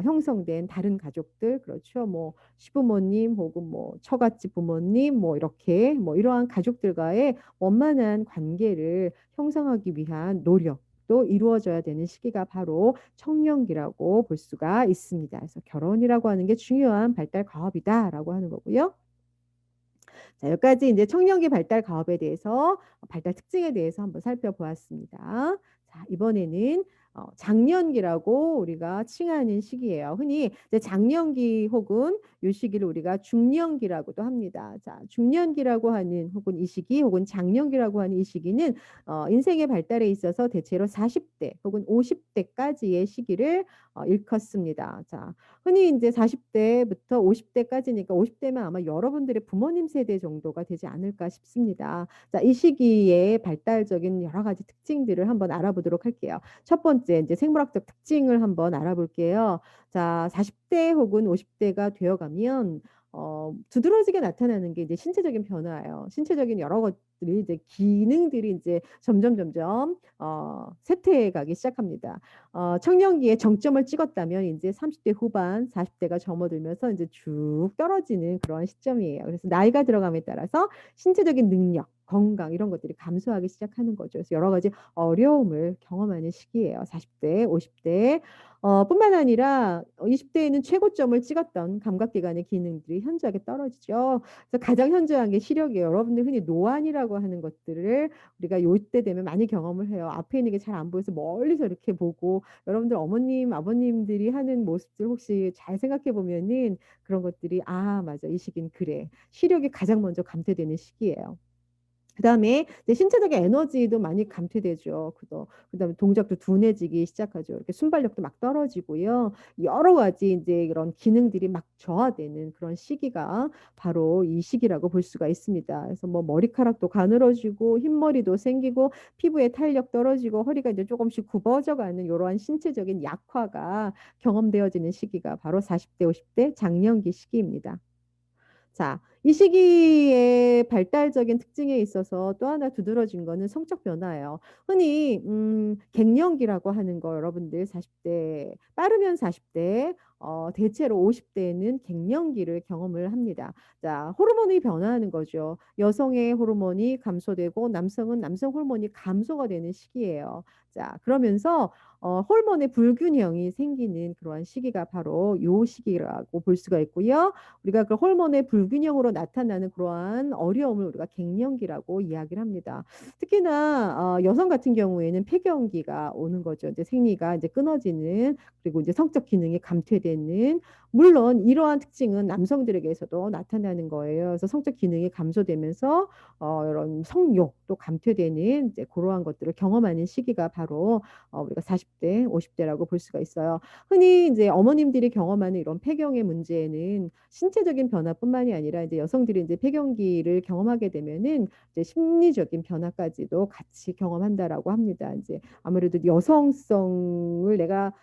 형성된 다른 가족들, 그렇죠. 뭐 시부모님 혹은 뭐 처갓집 부모님 뭐 이렇게 뭐 이러한 가족들과의 원만한 관계를 형성하기 위한 노력도 이루어져야 되는 시기가 바로 청년기라고 볼 수가 있습니다. 그래서 결혼이라고 하는 게 중요한 발달 과업이다라고 하는 거고요. 자, 여기까지 이제 청년기 발달 과업에 대해서 발달 특징에 대해서 한번 살펴보았습니다. 자, 이번에는 장년기라고 우리가 칭하는 시기예요. 흔히 이제 장년기 혹은 이 시기를 우리가 중년기라고도 합니다. 자, 중년기라고 하는 혹은 이 시기 혹은 장년기라고 하는 이 시기는 인생의 발달에 있어서 대체로 40대 혹은 50대까지의 시기를 일컫습니다. 자, 흔히 이제 40대부터 50대까지니까 50대면 아마 여러분들의 부모님 세대 정도가 되지 않을까 싶습니다. 자, 이 시기에 발달적인 여러 가지 특징들을 한번 알아보도록 할게요. 첫 번째, 이제 생물학적 특징을 한번 알아볼게요. 자, 40대 혹은 50대가 되어가면 두드러지게 나타나는 게 이제 신체적인 변화예요. 신체적인 여러 것들이 이제 기능들이 이제 점점 쇠퇴해가기 시작합니다. 청년기에 정점을 찍었다면 이제 30대 후반, 40대가 접어들면서 이제 쭉 떨어지는 그런 시점이에요. 그래서 나이가 들어감에 따라서 신체적인 능력, 건강 이런 것들이 감소하기 시작하는 거죠. 그래서 여러 가지 어려움을 경험하는 시기예요. 40대, 50대. 뿐만 아니라 20대에는 최고점을 찍었던 감각기관의 기능들이 현저하게 떨어지죠. 그래서 가장 현저한 게 시력이에요. 여러분들 흔히 노안이라고 하는 것들을 우리가 요때 되면 많이 경험을 해요. 앞에 있는 게 잘 안 보여서 멀리서 이렇게 보고 여러분들 어머님, 아버님들이 하는 모습들 혹시 잘 생각해 보면은 그런 것들이 아, 맞아. 이 시기는 그래. 시력이 가장 먼저 감퇴되는 시기예요. 그다음에 이제 신체적인 에너지도 많이 감퇴되죠. 그다음에 동작도 둔해지기 시작하죠. 이렇게 순발력도 막 떨어지고요. 여러 가지 이제 이런 기능들이 막 저하되는 그런 시기가 바로 이 시기라고 볼 수가 있습니다. 그래서 뭐 머리카락도 가늘어지고 흰머리도 생기고 피부의 탄력 떨어지고 허리가 이제 조금씩 굽어져가는 이러한 신체적인 약화가 경험되어지는 시기가 바로 40대, 50대 장년기 시기입니다. 자, 이 시기의 발달적인 특징에 있어서 또 하나 두드러진 거는 성적 변화예요. 흔히 갱년기라고 하는 거 여러분들 40대 빠르면 40대 대체로 50대에는 갱년기를 경험을 합니다. 자, 호르몬이 변화하는 거죠. 여성의 호르몬이 감소되고 남성은 남성 호르몬이 감소가 되는 시기예요. 자, 그러면서 호르몬의 불균형이 생기는 그러한 시기가 바로 요 시기라고 볼 수가 있고요. 우리가 그 호르몬의 불균형으로 나타나는 그러한 어려움을 우리가 갱년기라고 이야기를 합니다. 특히나 여성 같은 경우에는 폐경기가 오는 거죠. 이제 생리가 이제 끊어지는 그리고 이제 성적 기능이 감퇴되는 물론 이러한 특징은 남성들에게서도 나타나는 거예요. 그래서 성적 기능이 감소되면서 이런 성욕도 감퇴되는 이제 그러한 것들을 경험하는 시기가 바로 우리가 40대, 50대라고 볼 수가 있어요. 흔히 이제 어머님들이 경험하는 이런 폐경의 문제는 신체적인 변화뿐만이 아니라 이제 여성들이 이제 폐경기를 경험하게 되면은 이제 심리적인 변화까지도 같이 경험한다라고 합니다. 이제 아무래도 여성성을 내가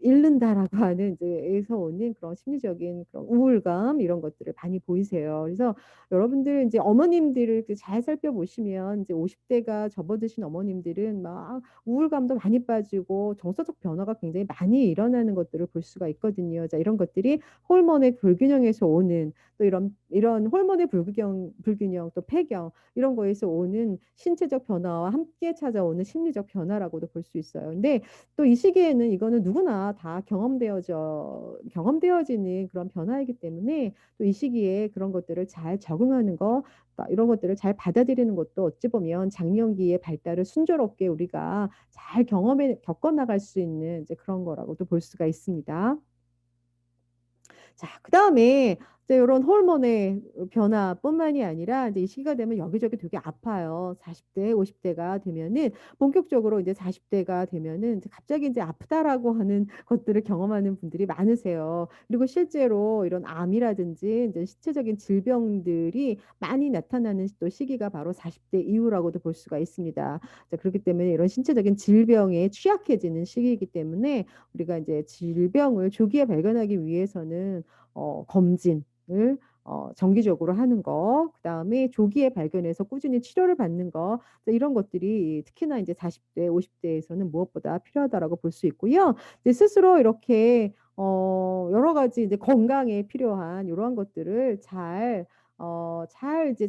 잃는다라고 하는 이제 에서 오는 그런 심리적인 그런 우울감 이런 것들을 많이 보이세요. 그래서 여러분들 이제 어머님들을 잘 살펴보시면 이제 50대가 접어드신 어머님들은 막 우울감도 많이 빠지고 정서적 변화가 굉장히 많이 일어나는 것들을 볼 수가 있거든요. 자, 이런 것들이 호르몬의 불균형에서 오는 또 이런 호르몬의 불균형 또 폐경 이런 거에서 오는 신체적 변화와 함께 찾아오는 심리적 변화라고도 볼 수 있어요. 근데 또 이 시기에는 이거는 누구나 다 경험되어지는 그런 변화이기 때문에 또 이 시기에 그런 것들을 잘 적응하는 거 이런 것들을 잘 받아들이는 것도 어찌 보면 장년기의 발달을 순조롭게 우리가 잘 겪어 나갈 수 있는 이제 그런 거라고도 볼 수가 있습니다. 자, 그다음에 이제 요런 호르몬의 변화뿐만이 아니라 이제 이 시기가 되면 여기저기 되게 아파요. 40대, 50대가 되면은 본격적으로 이제 40대가 되면은 이제 갑자기 이제 아프다라고 하는 것들을 경험하는 분들이 많으세요. 그리고 실제로 이런 암이라든지 이제 신체적인 질병들이 많이 나타나는 또 시기가 바로 40대 이후라고도 볼 수가 있습니다. 자, 그렇기 때문에 이런 신체적인 질병에 취약해지는 시기이기 때문에 우리가 이제 질병을 조기에 발견하기 위해서는 검진을 정기적으로 하는 거, 그다음에 조기에 발견해서 꾸준히 치료를 받는 거, 이런 것들이 특히나 이제 40대, 50대에서는 무엇보다 필요하다라고 볼 수 있고요. 이제 스스로 이렇게 여러 가지 이제 건강에 필요한 이러한 것들을 잘 이제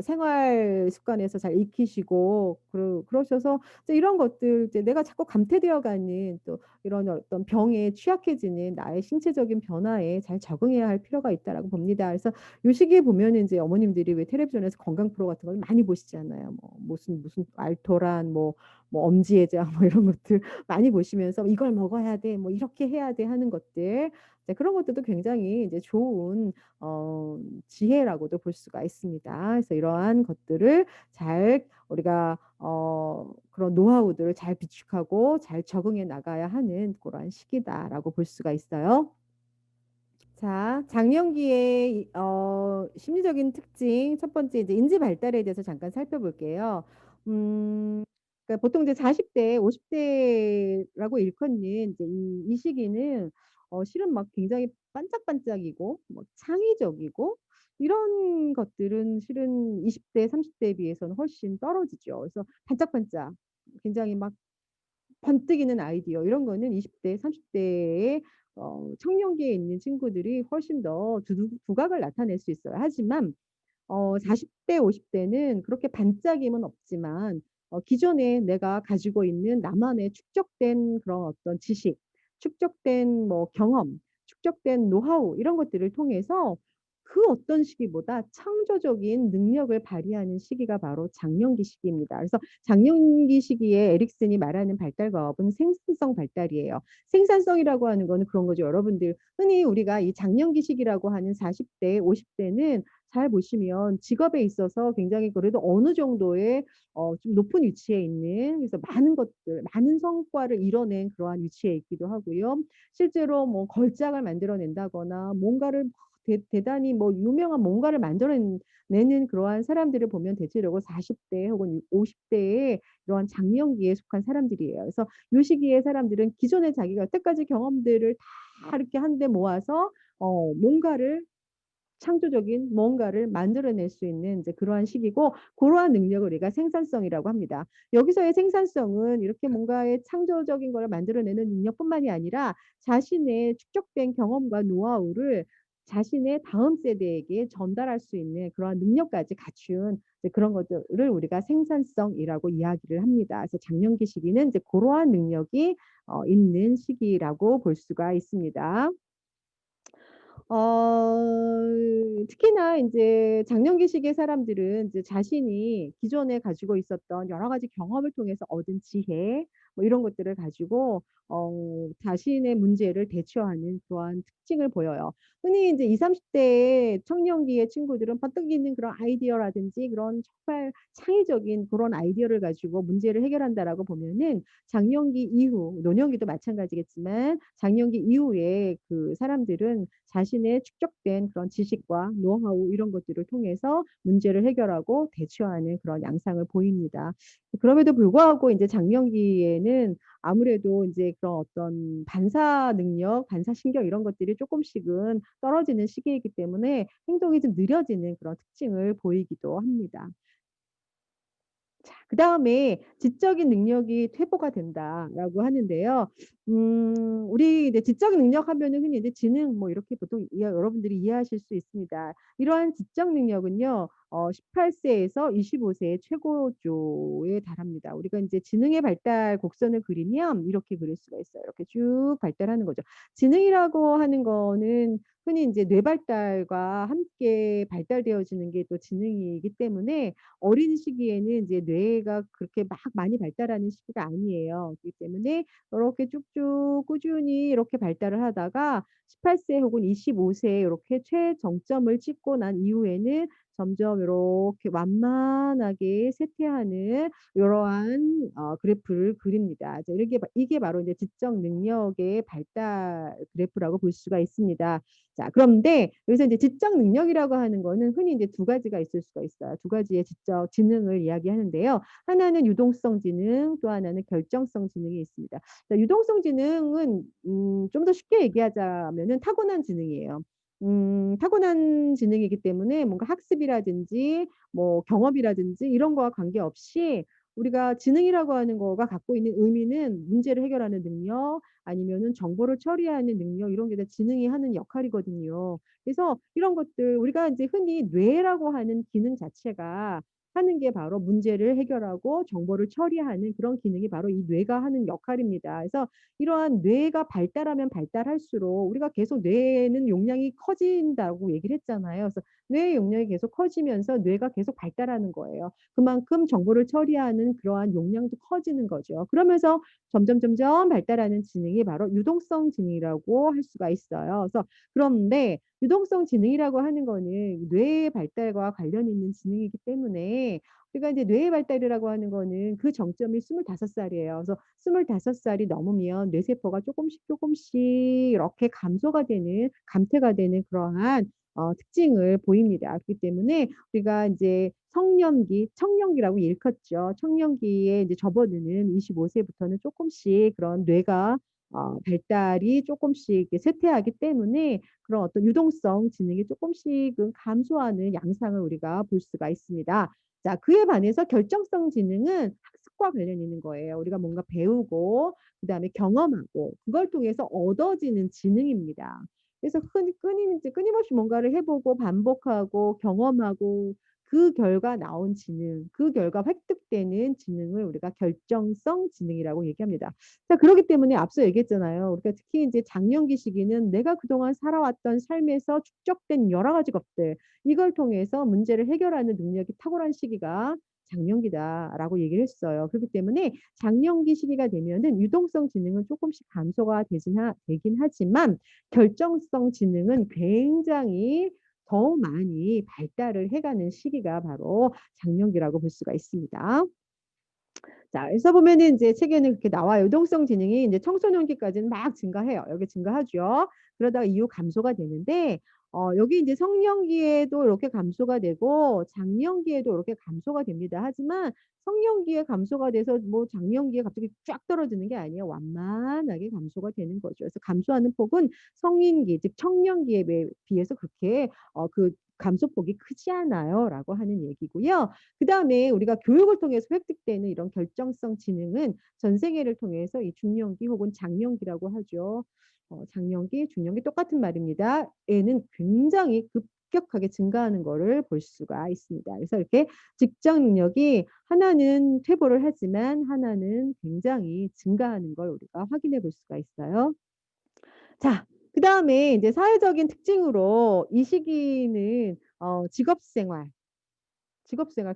생활 습관에서 잘 익히시고 그러셔서 이제 이런 것들 이제 내가 자꾸 감퇴되어 가는 또 이런 어떤 병에 취약해지는 나의 신체적인 변화에 잘 적응해야 할 필요가 있다라고 봅니다. 그래서 요 시기에 보면은 이제 어머님들이 왜 텔레비전에서 건강 프로 같은 걸 많이 보시잖아요. 뭐 무슨 알토란 뭐 엄지해장 뭐 이런 것들 많이 보시면서 "이걸 먹어야 돼." 뭐 "이렇게 해야 돼." 하는 것들. 네, 그런 것들도 굉장히 이제 좋은 어 지혜라고도 볼 수가 있습니다. 그래서 이러한 것들을 잘 우리가 그런 노하우들을 잘 비축하고 잘 적응해 나가야 하는 그런 시기다라고 볼 수가 있어요. 자, 장년기의 심리적인 특징 첫 번째 이제 인지 발달에 대해서 잠깐 살펴볼게요. 그러니까 보통 이제 40대, 50대라고 일컫는 이제 이 시기는 실은 막 굉장히 반짝반짝이고 뭐 창의적이고 이런 것들은 실은 20대, 30대에 비해서는 훨씬 떨어지죠. 그래서 반짝반짝 굉장히 막 번뜩이는 아이디어 이런 거는 20대, 30대의 청년기에 있는 친구들이 훨씬 더 두각을 나타낼 수 있어요. 하지만 40대 50 대는 그렇게 반짝임은 없지만 기존에 내가 가지고 있는 나만의 축적된 그런 어떤 지식, 축적된 뭐 경험, 축적된 노하우 이런 것들을 통해서 그 어떤 시기보다 창조적인 능력을 발휘하는 시기가 바로 장년기 시기입니다. 그래서 장년기 시기에 에릭슨이 말하는 발달 과업은 생산성 발달이에요. 생산성이라고 하는 거는 그런 거죠. 여러분들 흔히 우리가 이 장년기 시기라고 하는 40 대, 50 대는 잘 보시면 직업에 있어서 굉장히 그래도 어느 정도의 좀 높은 위치에 있는 그래서 많은 것들 많은 성과를 이뤄낸 그러한 위치에 있기도 하고요. 실제로 뭐 걸작을 만들어 낸다거나 뭔가를 대단히 뭐 유명한 뭔가를 만들어내는 그러한 사람들을 보면 대체적으로 40대 혹은 50 대의 이러한 장년기에 속한 사람들이에요. 그래서 요 시기에 사람들은 기존에 자기가 여태까지 경험들을 다 이렇게 한데 모아서 뭔가를 창조적인 뭔가를 만들어낼 수 있는 이제 그러한 시기고 고러한 능력을 우리가 생산성이라고 합니다. 여기서의 생산성은 이렇게 뭔가의 창조적인 걸 만들어내는 능력뿐만이 아니라 자신의 축적된 경험과 노하우를 자신의 다음 세대에게 전달할 수 있는 그러한 능력까지 갖춘 이제 그런 것들을 우리가 생산성이라고 이야기를 합니다. 그래서 장년기 시기는 이제 고러한 능력이 있는 시기라고 볼 수가 있습니다. 특히나 인제 장년기 시기의 사람들은 이제 자신이 기존에 가지고 있었던 여러 가지 경험을 통해서 얻은 지혜 뭐 이런 것들을 가지고 자신의 문제를 대처하는 그러한 특징을 보여요. 흔히 인제 20-30 대의 청년기의 친구들은 번뜩 있는 그런 아이디어라든지 그런 정말 창의적인 그런 아이디어를 가지고 문제를 해결한다라고 보면은 장년기 이후 노년기도 마찬가지겠지만 장년기 이후에 그 사람들은 자신의 축적된 그런 지식과 노하우 이런 것들을 통해서 문제를 해결하고 대처하는 그런 양상을 보입니다. 그럼에도 불구하고 인제 장년기에는 아무래도 인제 그런 어떤 반사 능력, 반사신경 이런 것들이 쪼끔씩은 떨어지는 시기이기 때문에 행동이 좀 느려지는 그런 특징을 보이기도 합니다. 자, 그다음에 "지적인 능력이 퇴보가 된다."라고 하는데요. 우리 이제 지적 능력 하면은 흔히 이제 지능 뭐 이렇게 보통 여러분들이 이해하실 수 있습니다. 이러한 지적 능력은요. 18 세에서 25 세의 최고조에 달합니다. 우리가 인제 지능의 발달 곡선을 그리면 이렇게 그릴 수가 있어요. 이렇게 쭉 발달하는 거죠. 지능이라고 하는 거는 흔히 인제 뇌 발달과 함께 발달되어지는 게 또 지능이기 때문에 어린 시기에는 이제 뇌 뇌가 그렇게 막 많이 발달하는 시기가 아니에요. 그렇기 때문에 요렇게 쭉쭉 꾸준히 이렇게 발달을 하다가 18세 혹은 25세 요렇게 최정점을 찍고 난 이후에는 점점 요렇게 완만하게 쇠퇴하는 요러한 그래프를 그립니다. 이제 이게 바로 이제 지적 능력의 발달 그래프라고 볼 수가 있습니다. 자, 그런데 여기서 이제 지적 능력이라고 하는 거는 흔히 이제 두 가지가 있을 수가 있어요. 두 가지의 지적 지능을 이야기하는데요. 하나는 유동성 지능, 또 하나는 결정성 지능이 있습니다. 자, 유동성 지능은 좀 더 쉽게 얘기하자면은 타고난 지능이에요. 타고난 지능이기 때문에 뭔가 학습이라든지 뭐 경험이라든지 이런 거와 관계없이 우리가 지능이라고 하는 거가 갖고 있는 의미는 문제를 해결하는 능력 아니면은 정보를 처리하는 능력 이런 게 다 지능이 하는 역할이거든요. 그래서 이런 것들 우리가 이제 흔히 뇌라고 하는 기능 자체가 하는 게 바로 문제를 해결하고 정보를 처리하는 그런 기능이 바로 이 뇌가 하는 역할입니다. 그래서 이러한 뇌가 발달하면 발달할수록 우리가 계속 뇌는 용량이 커진다고 얘기를 했잖아요. 그래서 뇌의 용량이 계속 커지면서 뇌가 계속 발달하는 거예요. 그만큼 정보를 처리하는 그러한 용량도 커지는 거죠. 그러면서 점점 발달하는 지능이 바로 유동성 지능이라고 할 수가 있어요. 그래서 그런데 유동성 지능이라고 하는 거는 뇌의 발달과 관련 있는 지능이기 때문에 우리가 이제 뇌의 발달이라고 하는 거는 그 정점이 25살이에요. 그래서 25살이 넘으면 뇌세포가 조금씩 이렇게 감소가 되는 감퇴가 되는 그러한 특징을 보입니다. 그렇기 때문에 우리가 이제 성년기, 청년기라고 일컫죠. 청년기에 이제 접어드는 25 세부터는 쪼끔씩 그런 뇌가 발달이 쪼끔씩 이렇게 쇠퇴하기 때문에 그런 어떤 유동성 지능이 쪼끔씩은 감소하는 양상을 우리가 볼 수가 있습니다. 자, 그에 반해서 결정성 지능은 학습과 관련 있는 거예요. 우리가 뭔가 배우고 그다음에 경험하고 그걸 통해서 얻어지는 지능입니다. 그래서 끊임없이 뭔가를 해 보고 반복하고 경험하고 그 결과 나온 지능, 그 결과 획득되는 지능을 우리가 결정성 지능이라고 얘기합니다. 자, 그렇기 때문에 앞서 얘기했잖아요. 우리가 특히 이제 장년기 시기는 내가 그동안 살아왔던 삶에서 축적된 여러 가지 것들, 이걸 통해서 문제를 해결하는 능력이 탁월한 시기가 장년기다라고 얘기를 했어요. 그렇기 때문에 장년기 시기가 되면은 유동성 지능은 조금씩 감소가 되긴 하지만 결정성 지능은 굉장히 더 많이 발달을 해가는 시기가 바로 장년기라고 볼 수가 있습니다. 자, 그래서 보면은 이제 책에는 그렇게 나와요. 유동성 지능이 이제 청소년기까지는 막 증가해요. 여기 증가하죠. 그러다가 이후 감소가 되는데, 여기 이제 성년기에도 이렇게 감소가 되고, 장년기에도 이렇게 감소가 됩니다. 하지만 성년기에 감소가 돼서 뭐 장년기에 갑자기 쫙 떨어지는 게 아니에요. 완만하게 감소가 되는 거죠. 그래서 감소하는 폭은 성인기, 즉 청년기에 비해서 그렇게 그 감소폭이 크지 않아요라고 하는 얘기고요. 그다음에 우리가 교육을 통해서 획득되는 이런 결정성 지능은 전생애를 통해서 이 중년기 혹은 장년기라고 하죠. 장년기, 중년기 똑같은 말입니다. 애는 굉장히 급격하게 증가하는 거를 볼 수가 있습니다. 그래서 이렇게 직장 능력이 하나는 퇴보를 하지만 하나는 굉장히 증가하는 걸 우리가 확인해 볼 수가 있어요. 자, 그다음에 이제 사회적인 특징으로 이 시기는 직업 생활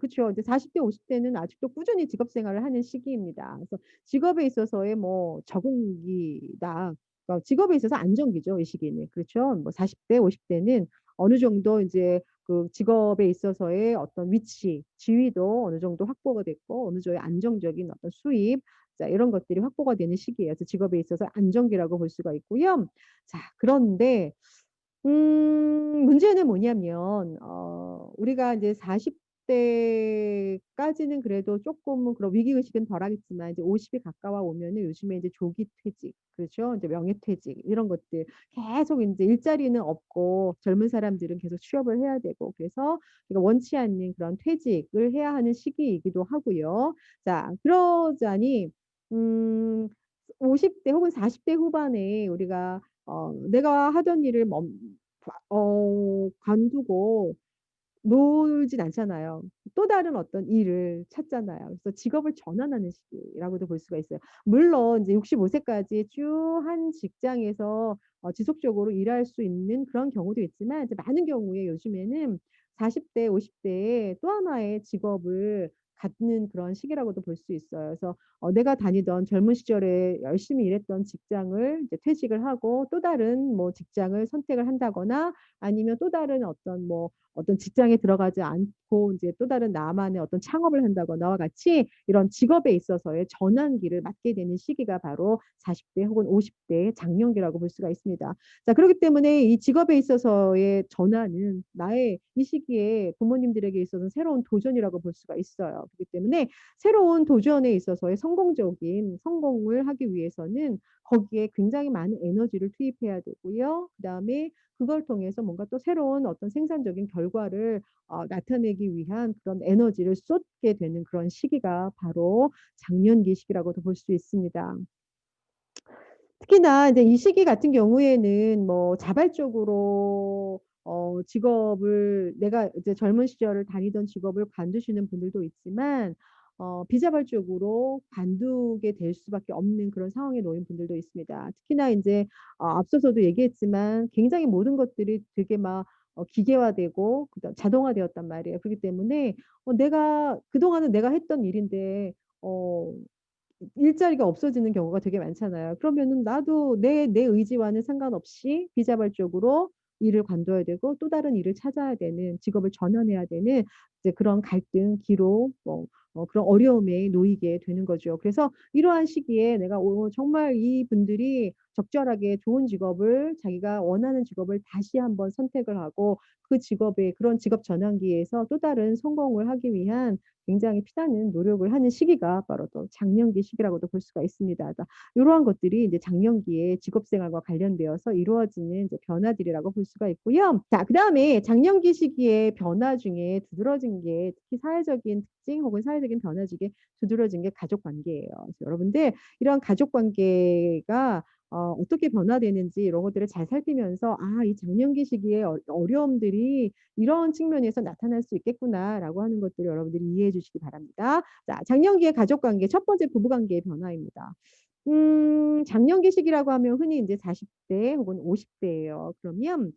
그쵸. 이제 40대 50 대는 아직도 꾸준히 직업 생활을 하는 시기입니다. 그래서 직업에 있어서의 뭐 적응기다. 그러니까 직업에 있어서 안정기죠, 이 시기는. 그렇죠. 뭐 40 대, 50 대는 어느 정도 이제 그 직업에 있어서의 어떤 위치, 지위도 어느 정도 확보가 됐고 어느 정도의 안정적인 어떤 수입 자 이런 것들이 확보가 되는 시기예요. 그래서 직업에 있어서 안정기라고 볼 수가 있고요. 자, 그런데 문제는 뭐냐면 우리가 이제 40 대까지는 그래도 쪼끔은 그런 위기의식은 덜하겠지만 이제 50이 가까워 오면은 요즘에 이제 조기퇴직 그렇죠? 이제 명예퇴직 이런 것들 계속 인제 일자리는 없고 젊은 사람들은 계속 취업을 해야 되고 그래서 우리가 원치 않는 그런 퇴직을 해야 하는 시기이기도 하고요. 자, 그러자니 음 50대 혹은 40대 후반에 우리가 내가 하던 일을 관두고 놀진 않잖아요. 또 다른 어떤 일을 찾잖아요. 그래서 직업을 전환하는 시기라고도 볼 수가 있어요. 물론 이제 65 세까지 쭉 한 직장에서 지속적으로 일할 수 있는 그런 경우도 있지만 이제 많은 경우에 요즘에는 40대, 50 대에 또 하나의 직업을 갖는 그런 시기라고도 볼 수 있어요. 그래서 내가 다니던 젊은 시절에 열심히 일했던 직장을 이제 퇴직을 하고 또 다른 뭐 직장을 선택을 한다거나 아니면 또 다른 어떤 직장에 들어가지 않고 이제 또 다른 나만의 어떤 창업을 한다거나와 같이 이런 직업에 있어서의 전환기를 맞게 되는 시기가 바로 40대 혹은 50 대의 장년기라고 볼 수가 있습니다. 자, 그렇기 때문에 이 직업에 있어서의 전환은 나의 이 시기에 부모님들에게 있어서는 새로운 도전이라고 볼 수가 있어요. 그렇기 때문에 새로운 도전에 있어서의 성공적인 성공을 하기 위해서는 거기에 굉장히 많은 에너지를 투입해야 되고요. 그다음에 그걸 통해서 뭔가 또 새로운 어떤 생산적인 결과를 나타내기 위한 그런 에너지를 쏟게 되는 그런 시기가 바로 장년기 시기라고도 볼 수 있습니다. 특히나 이제 이 시기 같은 경우에는 뭐 자발적으로 직업을 내가 이제 젊은 시절을 다니던 직업을 관두시는 분들도 있지만 비자발적으로 관두게 될 수밖에 없는 그런 상황에 놓인 분들도 있습니다. 특히나 인제 앞서서도 얘기했지만 굉장히 모든 것들이 되게 막 기계화되고 그다음 자동화되었단 말이에요. 그렇기 때문에 내가 그동안은 내가 했던 일인데 어 일자리가 없어지는 경우가 되게 많잖아요. 그러면은 나도 내 의지와는 상관없이 비자발적으로 일을 관둬야 되고 또 다른 일을 찾아야 되는 직업을 전환해야 되는 이제 그런 갈등, 기로 그런 어려움에 놓이게 되는 거죠. 그래서 이러한 시기에 내가 정말 이분들이 적절하게 좋은 직업을 자기가 원하는 직업을 다시 한번 선택을 하고 그 직업의 그런 직업 전환기에서 또 다른 성공을 하기 위한 굉장히 피나는 노력을 하는 시기가 바로 또 장년기 시기라고도 볼 수가 있습니다. 그러니까 요러한 것들이 이제 장년기의 직업 생활과 관련되어서 이루어지는 이제 변화들이라고 볼 수가 있고요. 자, 그다음에 장년기 시기의 변화 중에 두드러진 게 특히 사회적인 특징 혹은 사회적인 변화 중에 두드러진 게 가족 관계예요. 그래서 여러분들 이런 가족 관계가 어떻게 변화되는지 이런 것들을 잘 살피면서 '아, 이 장년기 시기의 어려움들이 이런 측면에서 나타날 수 있겠구나.'라고 하는 것들을 여러분들이 이해해 주시기 바랍니다. 자, 장년기의 가족 관계 첫 번째 부부 관계의 변화입니다. 장년기 시기라고 하면 흔히 인제 40대 혹은 50 대예요. 그러면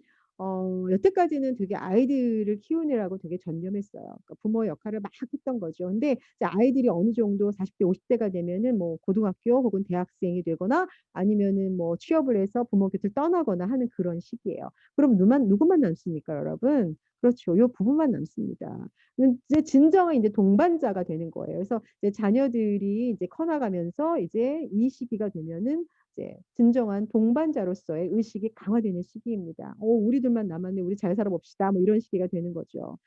여태까지는 되게 아이들을 키우느라고 되게 전념했어요. 그러니까 부모의 역할을 막 했던 거죠. 근데 이제 아이들이 어느 정도 40대 50 대가 되면은 뭐 고등학교 혹은 대학생이 되거나 아니면은 뭐 취업을 해서 부모 곁을 떠나거나 하는 그런 시기예요. 그럼 누구만 남습니까, 여러분? 그렇죠. 요 부부만 남습니다. 이제 진정한 인제 동반자가 되는 거예요. 그래서 이제 자녀들이 이제 커 나가면서 이제 이 시기가 되면은 이제 진정한 동반자로서의 의식이 강화되는 시기입니다. 우리들만 남았네. 우리 잘 살아 봅시다." 뭐 이런 시기가 되는 거죠.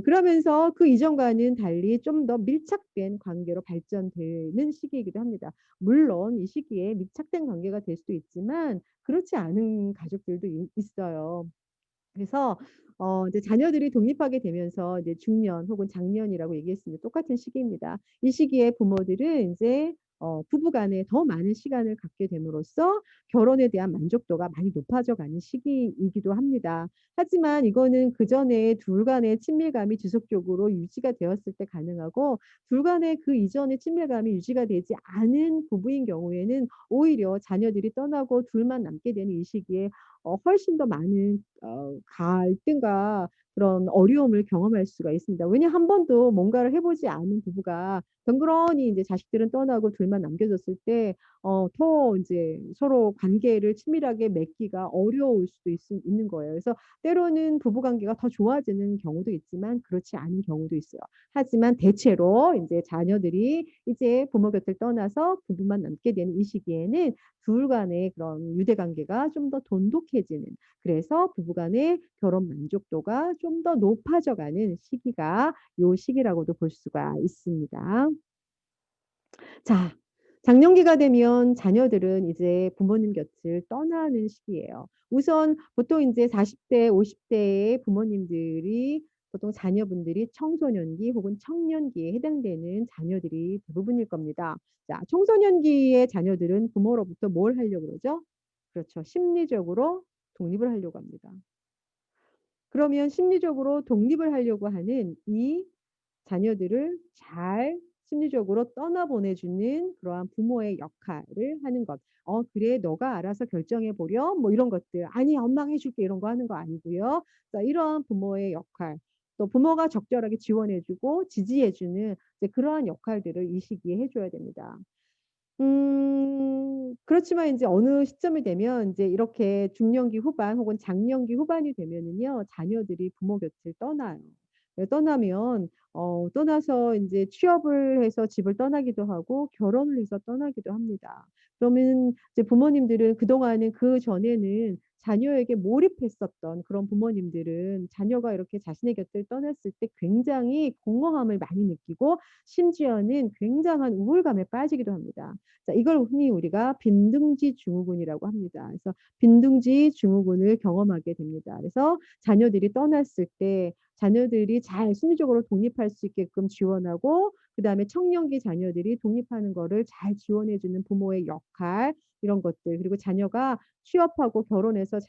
그러면서 그 이전과는 달리 좀 더 밀착된 관계로 발전되는 시기이기도 합니다. 물론 이 시기에 밀착된 관계가 될 수도 있지만 그렇지 않은 가족들도 있어요. 그래서 이제 자녀들이 독립하게 되면서 이제 중년 혹은 장년이라고 얘기했습니다. 똑같은 시기입니다. 이 시기에 부모들은 인제 부부 간에 더 많은 시간을 갖게 됨으로써 결혼에 대한 만족도가 많이 높아져 가는 시기이기도 합니다. 하지만 이거는 그전에 둘 간의 친밀감이 지속적으로 유지가 되었을 때 가능하고 둘 간의 그 이전의 친밀감이 유지가 되지 않은 부부인 경우에는 오히려 자녀들이 떠나고 둘만 남게 되는 이 시기에 훨씬 더 많은 갈등과 그런 어려움을 경험할 수가 있습니다. 왜냐 한 번도 뭔가를 해 보지 않은 부부가 덩그러니 인제 자식들은 떠나고 둘만 남겨졌을 때 더 인제 서로 관계를 친밀하게 맺기가 어려울 수도 있는 거예요. 그래서 때로는 부부 관계가 더 좋아지는 경우도 있지만 그렇지 않은 경우도 있어요. 하지만 대체로 인제 자녀들이 이제 부모 곁을 떠나서 부부만 남게 되는 이 시기에는 둘 간의 그런 유대 관계가 좀 더 돈독해지는 그래서 부부 간의 결혼 만족도가 좀 더 높아져 가는 시기가 요 시기라고도 볼 수가 있습니다. 자, 장년기가 되면 자녀들은 이제 부모님 곁을 떠나는 시기예요. 우선 보통 인제 40대 50 대의 부모님들이 보통 자녀분들이 청소년기 혹은 청년기에 해당되는 자녀들이 대부분일 겁니다. 자, 청소년기의 자녀들은 부모로부터 뭘 하려고 그러죠? 그렇죠. 심리적으로 독립을 하려고 합니다. 그러면 심리적으로 독립을 하려고 하는 이 자녀들을 잘 심리적으로 떠나보내 주는 그러한 부모의 역할을 하는 것. 그래 너가 알아서 결정해 보렴." 뭐 이런 것들. "아니 엄마가 해 줄게." 이런 거 하는 거 아니고요. 그러니까 이러한 부모의 역할. 또 부모가 적절하게 지원해 주고 지지해 주는 이제 그러한 역할들을 이 시기에 해 줘야 됩니다. 그렇지만 인제 어느 시점이 되면 인제 이렇게 중년기 후반 혹은 장년기 후반이 되면은요, 자녀들이 부모 곁을 떠나요. 떠나면 떠나서 인제 취업을 해서 집을 떠나기도 하고 결혼을 해서 떠나기도 합니다. 그러면 이제 부모님들은 그동안은 그전에는 자녀에게 몰입했었던 그런 부모님들은 자녀가 이렇게 자신의 곁을 떠났을 때 굉장히 공허함을 많이 느끼고 심지어는 굉장한 우울감에 빠지기도 합니다. 자, 이걸 흔히 우리가 빈둥지 증후군이라고 합니다. 그래서 빈둥지 증후군을 경험하게 됩니다. 그래서 자녀들이 떠났을 때 자녀들이 잘 심리적으로 독립할 수 있게끔 지원하고, 그다음에 청년기 자녀들이 독립하는 거를 잘 지원해 주는 부모의 역할, 이런 것들, 그리고 자녀가 취업하고 결혼해서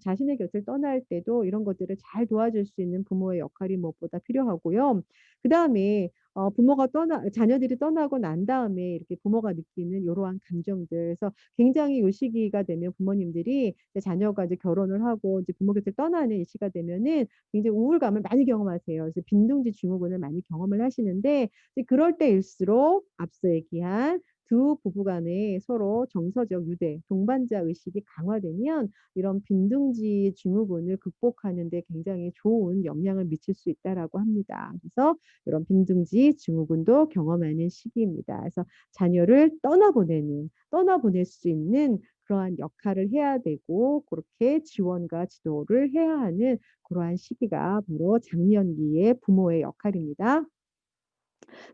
자신의 곁을 떠날 때도 이런 것들을 잘 도와줄 수 있는 부모의 역할이 무엇보다 필요하고요. 그다음에 부모가 떠나 자녀들이 떠나고 난 다음에 이렇게 부모가 느끼는 요러한 감정들, 그래서 굉장히 요 시기가 되면 부모님들이 이제 자녀가 이제 결혼을 하고 이제 부모 곁을 떠나는 이 시기가 되면은 굉장히 우울감을 많이 경험하세요. 그래서 빈둥지 증후군을 많이 경험을 하시는데, 이제 그럴 때일수록 앞서 얘기한 두 부부 간에 서로 정서적 유대, 동반자 의식이 강화되면 이런 빈둥지 증후군을 극복하는 데 굉장히 좋은 영향을 미칠 수 있다라고 합니다. 그래서 이런 빈둥지 증후군도 경험하는 시기입니다. 그래서 자녀를 떠나보낼 수 있는 그러한 역할을 해야 되고, 그렇게 지원과 지도를 해야 하는 그러한 시기가 바로 장년기의 부모의 역할입니다.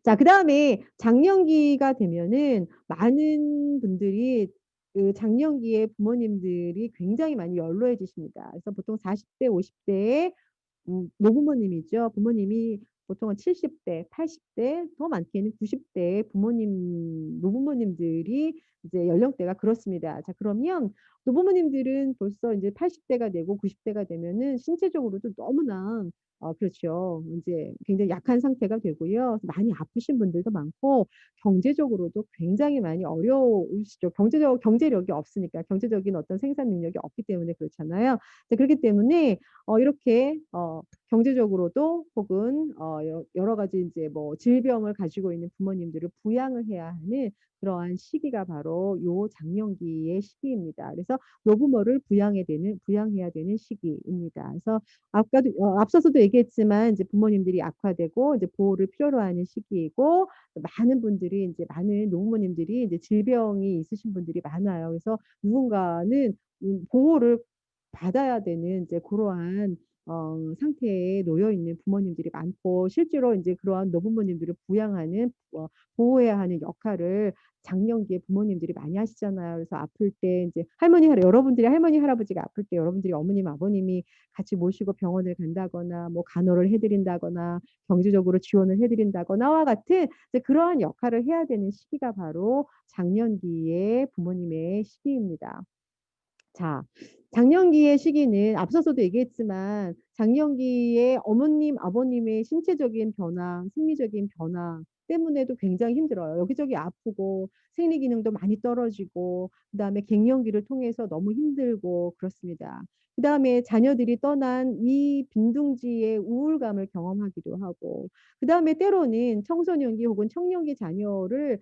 자, 그다음에 장년기가 되면은 많은 분들이 그 장년기에 부모님들이 굉장히 많이 연로해지십니다. 그래서 보통 40 대, 50 대에 노부모님이죠. 부모님이 보통은 70 대, 80 대, 더 많게는 90 대의 노부모님들이 이제 연령대가 그렇습니다. 자, 그러면 노부모님들은 벌써 인제 80 대가 되고 90 대가 되면은 신체적으로도 너무나 그렇죠, 인제 굉장히 약한 상태가 되고요. 많이 아프신 분들도 많고 경제적으로도 굉장히 많이 어려우시죠. 경제력이 없으니까. 경제적인 어떤 생산 능력이 없기 때문에 그렇잖아요. 이제 그렇기 때문에 이렇게 경제적으로도 혹은 여러 가지 인제 뭐 질병을 가지고 있는 부모님들을 부양을 해야 하는 그러한 시기가 바로 요 장년기의 시기입니다. 그래서 노부모를 부양해야 되는 시기입니다. 그래서 아까도 앞서서도 얘기했지만 인제 부모님들이 악화되고 이제 보호를 필요로 하는 시기이고, 많은 분들이 인제 많은 노부모님들이 이제 질병이 있으신 분들이 많아요. 그래서 누군가는 보호를 받아야 되는 이제 고러한 상태에 놓여 있는 부모님들이 많고, 실제로 인제 그러한 노부모님들을 부양하는 보호해야 하는 역할을 장년기에 부모님들이 많이 하시잖아요. 그래서 아플 때 인제 여러분들이 할머니, 할아버지가 아플 때 여러분들이 어머님, 아버님이 같이 모시고 병원을 간다거나 뭐 간호를 해 드린다거나 경제적으로 지원을 해 드린다거나와 같은 이제 그러한 역할을 해야 되는 시기가 바로 장년기의 부모님의 시기입니다. 자, 장년기의 시기는 앞서서도 얘기했지만 장년기에 어머님, 아버님의 신체적인 변화, 심리적인 변화 때문에도 굉장히 힘들어요. 여기저기 아프고 생리 기능도 많이 떨어지고, 그다음에 갱년기를 통해서 너무 힘들고 그렇습니다. 그다음에 자녀들이 떠난 이 빈둥지의 우울감을 경험하기도 하고, 그다음에 때로는 청소년기 혹은 청년기 자녀를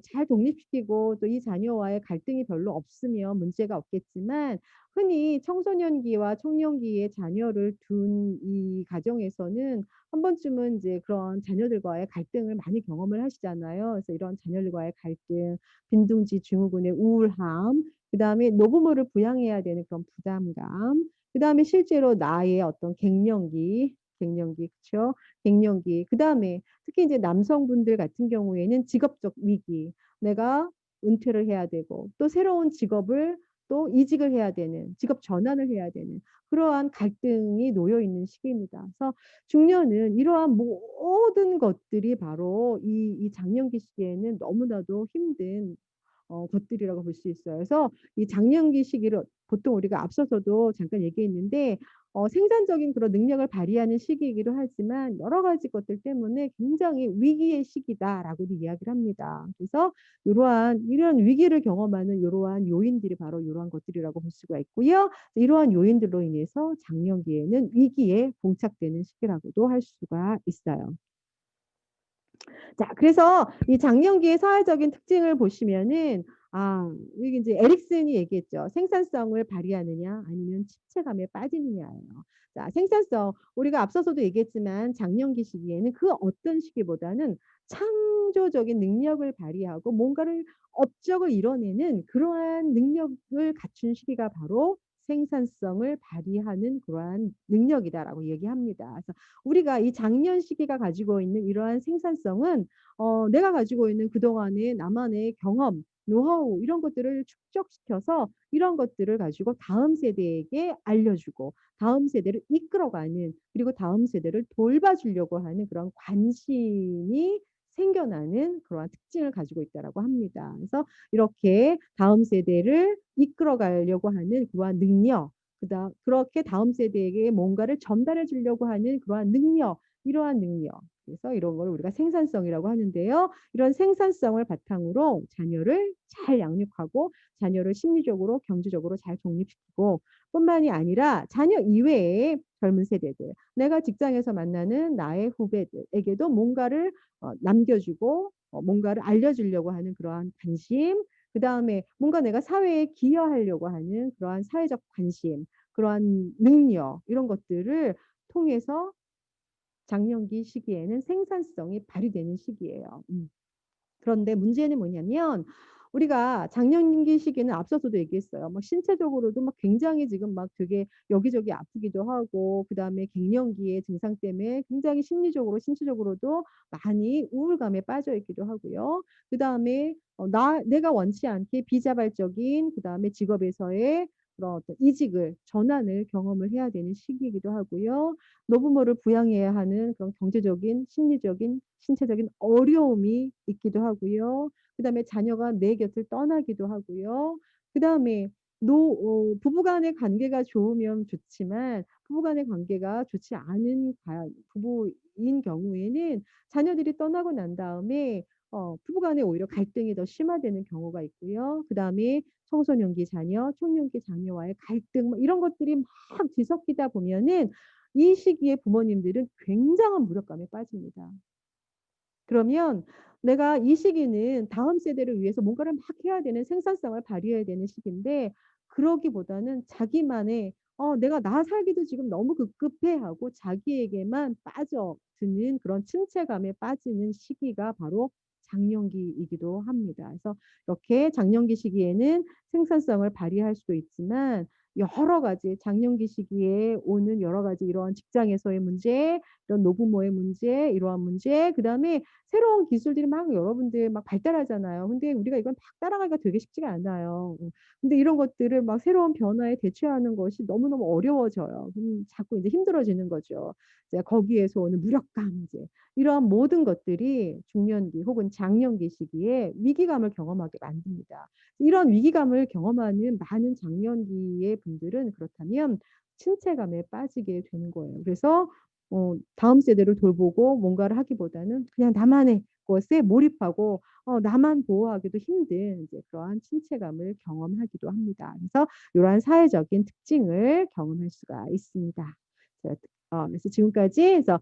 잘 독립시키고 또 이 자녀와의 갈등이 별로 없으면 문제가 없겠지만, 흔히 청소년기와 청년기에 자녀를 둔 이 가정에서는 한 번쯤은 이제 그런 자녀들과의 갈등을 많이 경험을 하시잖아요. 그래서 이런 자녀들과의 갈등, 빈둥지 증후군의 우울함, 그다음에 노부모를 부양해야 되는 그런 부담감, 그다음에 실제로 나의 어떤 갱년기, 그쵸? 갱년기. 그다음에 특히 이제 남성분들 같은 경우에는 직업적 위기. 내가 은퇴를 해야 되고 또 새로운 직업을 또 이직을 해야 되는, 직업 전환을 해야 되는 그러한 갈등이 놓여 있는 시기입니다. 그래서 중년은 이러한 모든 것들이 바로 이 장년기 시기에는 너무나도 힘든 것들이라고 볼 수 있어요. 그래서 이 장년기 시기를 보통 우리가 앞서서도 잠깐 얘기했는데 생산적인 그런 능력을 발휘하는 시기이기도 하지만 여러 가지 것들 때문에 굉장히 위기의 시기다라고도 이야기를 합니다. 그래서 요러한 이런 위기를 경험하는 요러한 요인들이 바로 요러한 것들이라고 볼 수가 있고요. 이러한 요인들로 인해서 장년기에는 위기에 봉착되는 시기라고도 할 수가 있어요. 자, 그래서 이 장년기의 사회적인 특징을 보시면은 이게 이제 에릭슨이 얘기했죠. 생산성을 발휘하느냐 아니면 침체감에 빠지느냐예요. 자, 생산성 우리가 앞서서도 얘기했지만 장년기 시기에는 그 어떤 시기보다는 창조적인 능력을 발휘하고 뭔가를 업적을 이뤄내는 그러한 능력을 갖춘 시기가 바로 생산성을 발휘하는 그러한 능력이다라고 얘기합니다. 그래서 우리가 이 장년 시기가 가지고 있는 이러한 생산성은 내가 가지고 있는 그동안의 나만의 경험, 노하우 이런 것들을 축적시켜서 이런 것들을 가지고 다음 세대에게 알려주고 다음 세대를 이끌어가는 그리고 다음 세대를 돌봐주려고 하는 그런 관심이 생겨나는 그러한 특징을 가지고 있다라고 합니다. 그래서 이렇게 다음 세대를 이끌어가려고 하는 그러한 능력, 그렇게 다음 세대에게 뭔가를 전달해 주려고 하는 그러한 능력, 이러한 능력. 그래서 이런 걸 우리가 생산성이라고 하는데요. 이런 생산성을 바탕으로 자녀를 잘 양육하고 자녀를 심리적으로, 경제적으로 잘 독립시키고 뿐만이 아니라 자녀 이외에 젊은 세대들, 내가 직장에서 만나는 나의 후배들에게도 뭔가를 남겨주고 뭔가를 알려주려고 하는 그러한 관심, 그다음에 뭔가 내가 사회에 기여하려고 하는 그러한 사회적 관심, 그러한 능력 이런 것들을 통해서 장년기 시기에는 생산성이 발휘되는 시기예요. 그런데 문제는 뭐냐면 우리가 장년기 시기는 앞서서도 얘기했어요. 막 신체적으로도 막 굉장히 지금 막 되게 여기저기 아프기도 하고 그다음에 갱년기의 증상 때문에 굉장히 심리적으로 신체적으로도 많이 우울감에 빠져 있기도 하고요. 그다음에 내가 원치 않게 비자발적인 그다음에 직업에서의 그런 어떤 이직을 전환을 경험을 해야 되는 시기이기도 하고요. 노부모를 부양해야 하는 그런 경제적인, 심리적인, 신체적인 어려움이 있기도 하고요. 그다음에 자녀가 내 곁을 떠나기도 하고요. 그다음에 부부 간의 관계가 좋으면 좋지만 부부 간의 관계가 좋지 않은 부부인 경우에는 자녀들이 떠나고 난 다음에 부부 간에 오히려 갈등이 더 심화되는 경우가 있고요. 그다음에 청소년기 자녀, 청년기 자녀와의 갈등 뭐 이런 것들이 막 뒤섞이다 보면은 이 시기에 부모님들은 굉장한 무력감에 빠집니다. 그러면 내가 이 시기는 다음 세대를 위해서 뭔가를 막 해야 되는 생산성을 발휘해야 되는 시기인데 그러기보다는 자기만의 내가 나 살기도 지금 너무 급급해 하고 자기에게만 빠져드는 그런 침체감에 빠지는 시기가 바로 장년기이기도 합니다. 그래서 이렇게 장년기 시기에는 생산성을 발휘할 수도 있지만 여러 가지 장년기 시기에 오는 여러 가지 이러한 직장에서의 문제, 이런 노부모의 문제, 이러한 문제, 그다음에 새로운 기술들이 막 여러분들 막 발달하잖아요. 근데 우리가 이걸 막 따라가기가 되게 쉽지가 않아요. 근데 이런 것들을 막 새로운 변화에 대처하는 것이 너무너무 어려워져요. 자꾸 이제 힘들어지는 거죠. 이제 거기에서 오는 무력감 이제 이러한 모든 것들이 중년기 혹은 장년기 시기에 위기감을 경험하게 만듭니다. 이런 위기감을 경험하는 많은 장년기의 분들은 그렇다면 침체감에 빠지게 되는 거예요. 그래서 다음 세대를 돌보고 뭔가를 하기보다는 그냥 나만의 것에 몰입하고 나만 보호하기도 힘든 이제 그러한 침체감을 경험하기도 합니다. 그래서 이러한 사회적인 특징을 경험할 수가 있습니다. 그래서 지금까지 해서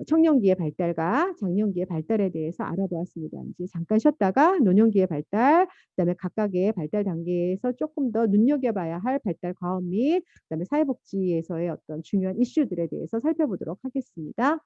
청년기의 발달과 장년기의 발달에 대해서 알아보았습니다. 이제 잠깐 쉬었다가 노년기의 발달, 그다음에 각각의 발달 단계에서 조금 더 눈여겨봐야 할 발달 과업 및 그다음에 사회복지에서의 어떤 중요한 이슈들에 대해서 살펴보도록 하겠습니다.